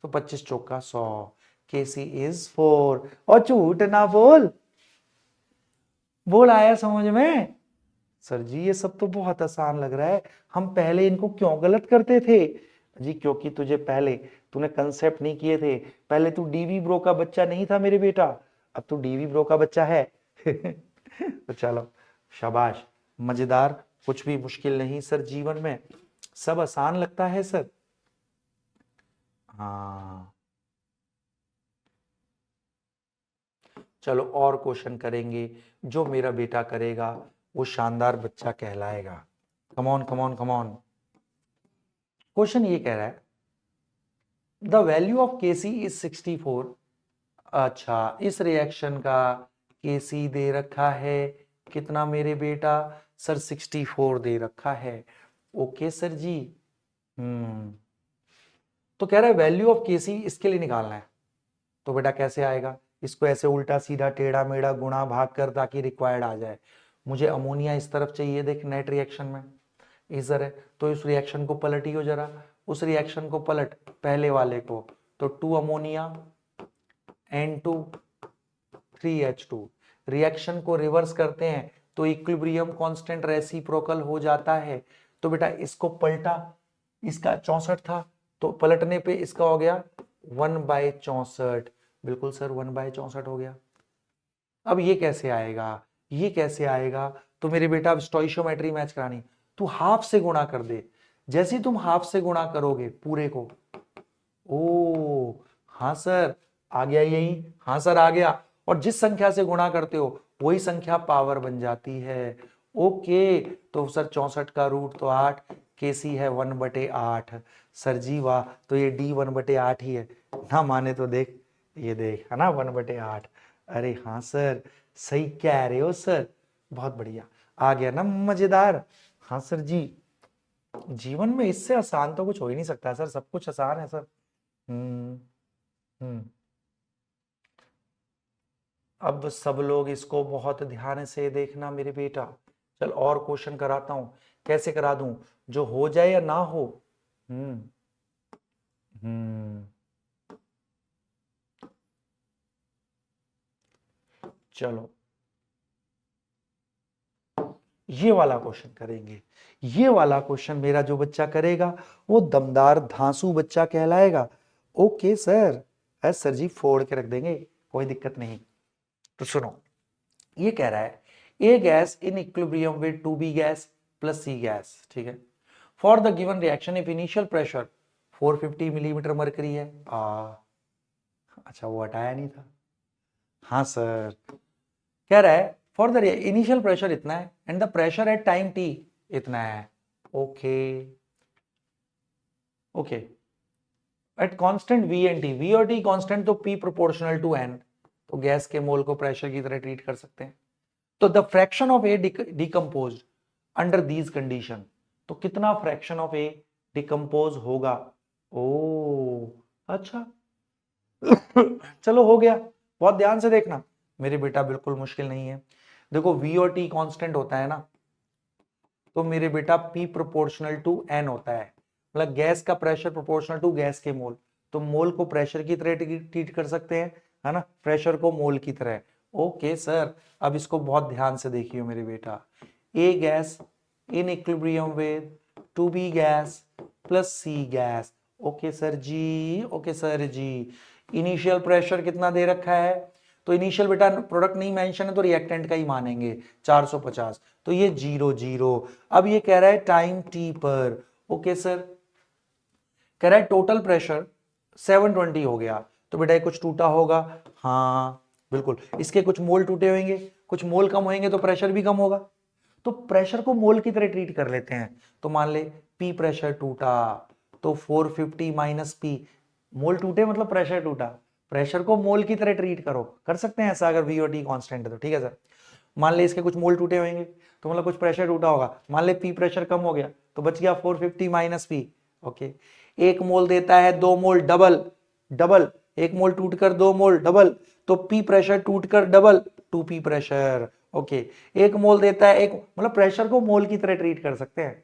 तो 25 चौका 100। के सी इज 4। और झूठ ना बोल, बोल आया समझ में? सर जी ये सब तो बहुत आसान लग रहा है, हम पहले इनको क्यों गलत करते थे? जी क्योंकि तुझे पहले तूने कंसेप्ट नहीं किए थे। पहले तू डीवी ब्रो का बच्चा नहीं था मेरे बेटा, अब तू डीवी ब्रो का बच्चा है। तो चलो शाबाश, मजेदार। कुछ भी मुश्किल नहीं सर जीवन में, सब आसान लगता है सर। हाँ चलो और क्वेश्चन करेंगे, जो मेरा बेटा करेगा वो शानदार बच्चा कहलाएगा। Come on come on come on. क्वेश्चन ये कह रहा है the value of KC is 64। अच्छा, इस रिएक्शन का केसी दे रखा है कितना मेरे बेटा? सर 64 दे रखा है। ओके सर जी। तो कह रहा है वैल्यू ऑफ केसी इसके लिए निकालना है, तो बेटा कैसे आएगा? इसको ऐसे उल्टा सीधा टेढ़ा मेढ़ा गुणा भाग कर ताकि रिक्वायर्ड आ जाए। मुझे अमोनिया इस तरफ चाहिए, देख नेट रिएक्शन में इधर है, तो इस रिएक्शन को पलटियो जरा, उस रिएक्शन को पलट पहले वाले को, तो 2 अमोनिया N2 3H2। रिएक्शन को रिवर्स करते हैं तो इक्विलिब्रियम कांस्टेंट रेसिप्रोकल हो जाता है। तो बेटा इसको पलटा, इसका 64 था, तो पलटने पे इसका हो गया 1/64। बिल्कुल सर 1/64 हो गया। अब ये कैसे आएगा? ये कैसे आएगा? तो मेरे बेटा अब स्टोइशियोमेट्री मैच करानी, तू हाफ से गुणा कर दे। जैसे ही तुम हाफ से गुणा करोगे पूरे को, ओ हाँ सर आ गया यही, हाँ सर आ गया, और जिस संख्या से गुणा करते हो वही संख्या पावर बन जाती है। ओके, तो सर 64 का रूट तो 8, केसी है 1/8। सर जी वाह, तो ये डी 1/8 ही है ना, माने तो देख, ये देख है ना 1/8। अरे हाँ सर सही कह रहे हो सर, बहुत बढ़िया, आ गया ना मजेदार। हाँ सर जी, जीवन में इससे आसान तो कुछ हो ही नहीं सकता सर, सब कुछ आसान है सर। हम्म हम्म अब सब लोग इसको बहुत ध्यान से देखना मेरे बेटा। चल और क्वेश्चन कराता हूं, कैसे करा दूं जो हो जाए या ना हो। हम्म हम्म चलो ये वाला क्वेश्चन करेंगे। ये वाला क्वेश्चन मेरा जो बच्चा करेगा वो दमदार धांसू बच्चा कहलाएगा। ओके सर, सर जी फोड़ के रख देंगे, कोई दिक्कत नहीं। तो सुनो, ये कह रहा है A gas in equilibrium with 2b gas plus c gas, ठीक है। For the given reaction if initial pressure 450 millimetre mercury है। अच्छा वो हटाया नहीं था। हाँ सर, कह रहा है फॉर द इनिशियल प्रेशर इतना है and the pressure at time t इतना है। Okay okay, at constant v and t, v और t कांस्टेंट तो p प्रोपोर्शनल टू n, तो गैस के मोल को प्रेशर की तरह ट्रीट कर सकते हैं। तो the fraction of A decompose under these condition, तो कितना फ्रैक्शन ऑफ ए डिकम्पोज होगा। ओ अच्छा चलो हो गया, बहुत ध्यान से देखना मेरे बेटा, बिल्कुल मुश्किल नहीं है। देखो v और t कांस्टेंट होता है ना, तो मेरे बेटा p प्रोपोर्शनल टू n होता है, मतलब गैस का प्रेशर प्रोपोर्शनल टू गैस के मोल, तो मोल को प्रेशर की तरह ट्रीट कर सकते हैं, है ना, प्रेशर को मोल की तरह। ओके सर, अब इसको बहुत ध्यान से देखिए मेरे बेटा, A gas in equilibrium with 2b gas plus c gas. Okay sir ji, okay sir ji. Initial pressure कितना दे रखा है, तो इनिशियल बेटा प्रोडक्ट नहीं मेंशन है तो रिएक्टेंट का ही मानेंगे 450, तो ये 0 0। अब ये कह रहा है टाइम t पर। ओके सर, कह रहा है टोटल प्रेशर 720 हो गया, तो बेटा ये कुछ टूटा होगा। हाँ बिल्कुल, इसके कुछ मोल टूटे होंगे, कुछ मोल कम होंगे तो प्रेशर भी कम होगा, तो प्रेशर को मोल की तरह ट्रीट कर लेते हैं। तो मान ले P प्रेशर टूटा, तो 450 माइनस P, मोल टूटे मतलब प्रेशर टूटा, प्रेशर को मोल की तरह ट्रीट करो, कर सकते हैं ऐसा अगर V और T कांस्टेंट है तो, ठीक है सर। मान ले इसके कुछ मोल टूटे होंगे तो मतलब कुछ प्रेशर टूटा होगा, मान ले P प्रेशर कम हो गया तो बच गया 450 माइनस P। ओके, एक मोल देता है 2 मोल डबल, डबल एक मोल टूटकर 2 मोल डबल, तो P प्रेशर टूटकर डबल 2P प्रेशर। ओके, एक मोल देता है एक, मतलब प्रेशर को मोल की तरह ट्रीट कर सकते हैं,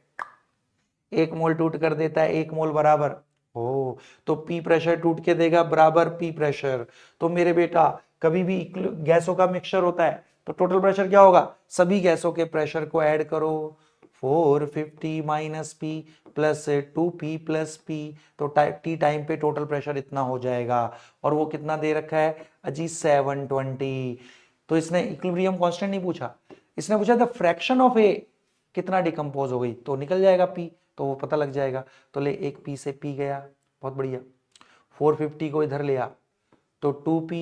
एक मोल टूट कर देता है 1 मोल बराबर, ओ तो P प्रेशर टूट के देगा बराबर P प्रेशर। तो मेरे बेटा कभी भी गैसों का मिक्सचर होता है तो टोटल प्रेशर क्या होगा, सभी गैसों के प्रेशर को ऐड करो, 450 minus P plus 2P plus P, तो टी टाइम पे टोटल प्रेशर इतना हो जाएगा, और वो कितना दे रखा है अजी 720। तो इसने इक्विलिब्रियम कांस्टेंट नहीं पूछा, इसने पूछा द फ्रैक्शन ऑफ ए कितना डिकम्पोज हो गई, तो निकल जाएगा P, तो वो पता लग जाएगा। तो ले एक P से P गया, बहुत बढ़िया, 450 को इधर ले आ, तो 2P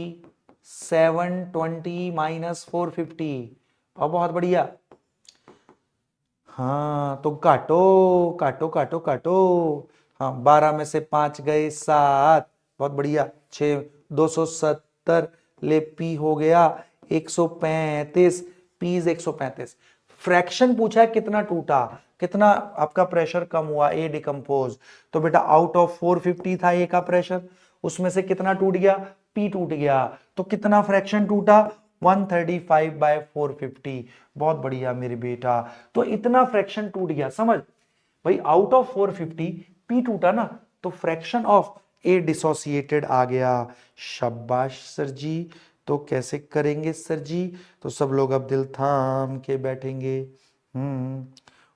720 माइनस 450, और बहुत बढ़िया। हाँ तो काटो काटो काटो काटो, हाँ 12 में से 5 गए 7, बहुत बढ़िया, 6 270, ले P हो गया 135, P 135। फ्रैक्शन पूछा है कितना टूटा, कितना आपका प्रेशर कम हुआ ए डिकम्पोज, तो बेटा आउट ऑफ 450 था ए का प्रेशर, उसमें से कितना टूट गया, P टूट गया, तो कितना फ्रैक्शन टूटा 135 बाय 450। बहुत बढ़िया मेरे बेटा, तो इतना फ्रैक्शन टूट गया, समझ भाई, आउट ऑफ 450 P टूटा ना, तो फ्रैक्शन ऑफ ए डिसोसिएटेड आ गया। शाबाश सर जी, तो कैसे करेंगे सर जी, तो सब लोग अब दिल थाम के बैठेंगे।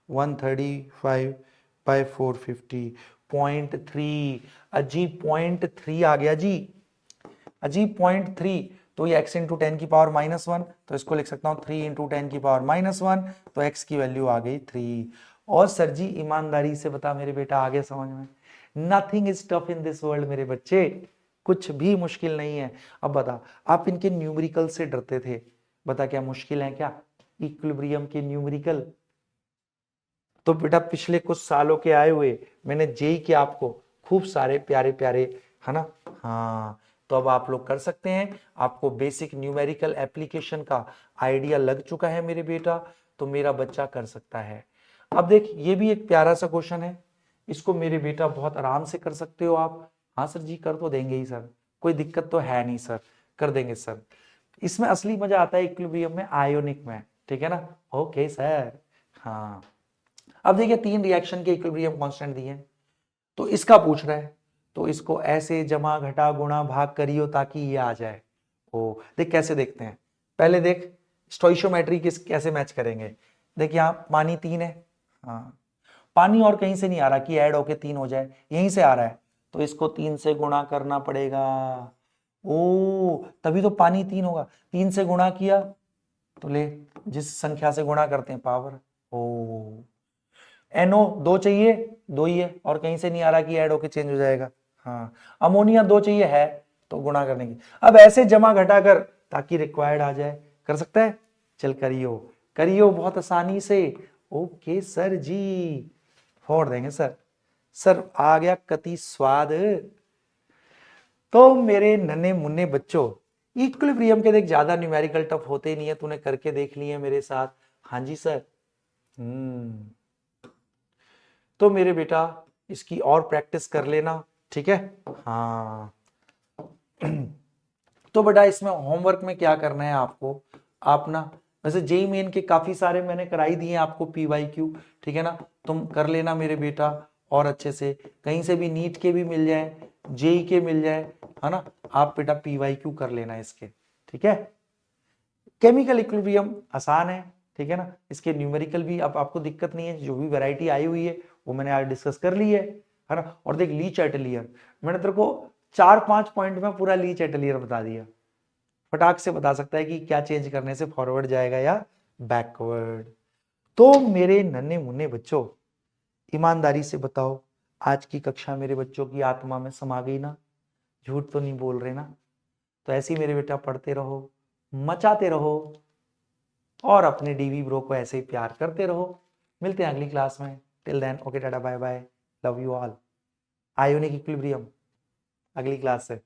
135 बाय 450, 0.3 अजी, 0.3 आ गया जी, अजी 0.3, तो ये x इंटू 10 की पावर -1, तो इसको लिख सकता हूँ 3 इंटू 10 की पावर -1, तो x की वैल्यू आ गई 3। और सर जी ईमानदारी से बता मेरे बेटा, आगे समझ में, nothing is tough in this world मेरे बच्चे, कुछ भी मुश्किल नहीं है। अब बता, आप इनके न्यूमेरिकल से डरते थे, बता क्या मुश्किल है क्या इक्विलिब्रियम के न्यूमेरिकल, तो बेटा पिछले कुछ सालों के आए हुए मैंने जेई के आपको खूब सारे प्यारे प्यारे, है ना, हाँ, तो अब आप लोग कर सकते हैं, आपको बेसिक न्यूमेरिकल एप्लीकेशन का आइडिया लग चुका है मेरे बेटा, तो मेरा बच्चा कर सकता है। अब देख, ये भी एक प्यारा सा क्वेश्चन है, इसको मेरे बेटा बहुत आराम से कर सकते हो आप। हाँ सर जी, कर तो देंगे ही सर, कोई दिक्कत तो है नहीं सर, कर देंगे सर। इसमें असली मजा आता है इक्विलिब्रियम में, आयोनिक में, ठीक है ना। ओके सर, हाँ। अब देखिए 3 रिएक्शन के इक्विलिब्रियम कांस्टेंट दिए हैं, तो इसका पूछ रहा है, तो इसको ऐसे जमा घटा गुणा भाग करियो ताकि ये आ जाए। ओ देख कैसे देखते हैं, पहले देख स्टोइशियोमेट्री किस कैसे मैच करेंगे। देख यहाँ पानी 3 है, हाँ पानी और कहीं से नहीं आ रहा कि ऐड होके 3 हो जाए, यहीं से आ रहा है, तो इसको 3 से गुणा करना पड़ेगा। ओ तभी तो पानी 3 होगा, 3 से गुणा किया तो ले, जिस संख्या से गुणा करते हैं पावर। ओ NO 2 चाहिए, 2 ही है, और कहीं से नहीं आ रहा कि ऐड होके चेंज हो जाएगा। हाँ, अमोनिया 2 चाहिए है, तो गुणा करने की। अब ऐसे जमा घटा कर ताकि रिक्वायर्ड आ जाए, कर सकता है। चल करियो करियो बहुत आसानी से। ओके सर जी, फोड़ देंगे सर। सर आ गया कति स्वाद। तो मेरे नन्हे मुन्ने बच्चों, इक्विलिब्रियम के देख ज्यादा न्यूमेरिकल टफ होते नहीं है, तूने करके देख लिए मेरे साथ। हाँ जी सर। तो मेरे बेटा इसकी और प्रैक्टिस कर लेना, ठीक है। हाँ तो बेटा इसमें होमवर्क में क्या करना है आपको, आप ना वैसे जेई मेन के काफी सारे मैंने कराई दिए आपको PYQ, ठीक है ना, तुम कर लेना मेरे बेटा। और अच्छे से कहीं से भी नीट के भी मिल जाए, जेई के मिल जाए, है ना, आप बेटा PYQ कर लेना इसके, ठीक है। केमिकल इक्विलिब्रियम आसान है, ठीक है ना, इसके न्यूमेरिकल भी अब आपको दिक्कत नहीं है, जो भी वैरायटी आई हुई है वो मैंने आज डिस्कस कर ली है ना। और देख ली चैटलियर, मैंने तेरे को 4-5 पॉइंट में पूरा ली चैटलियर बता दिया। फटाक से बता सकता है कि क्या चेंज करने से फॉरवर्ड जाएगा या बैकवर्ड। तो मेरे नन्हे मुन्ने बच्चों, ईमानदारी से बताओ, आज की कक्षा मेरे बच्चों की आत्मा में समा गई ना? झूठ तो नहीं बोल रहे ना? तो ऐसे ही मेरे बेटा पढ़ते रहो, मचाते रहो, और अपने डीवी ब्रो को ऐसे ही प्यार करते रहो। मिलते हैं अगली क्लास में। Till then okay tata bye bye, love you all. Ionic equilibrium अगली क्लास से।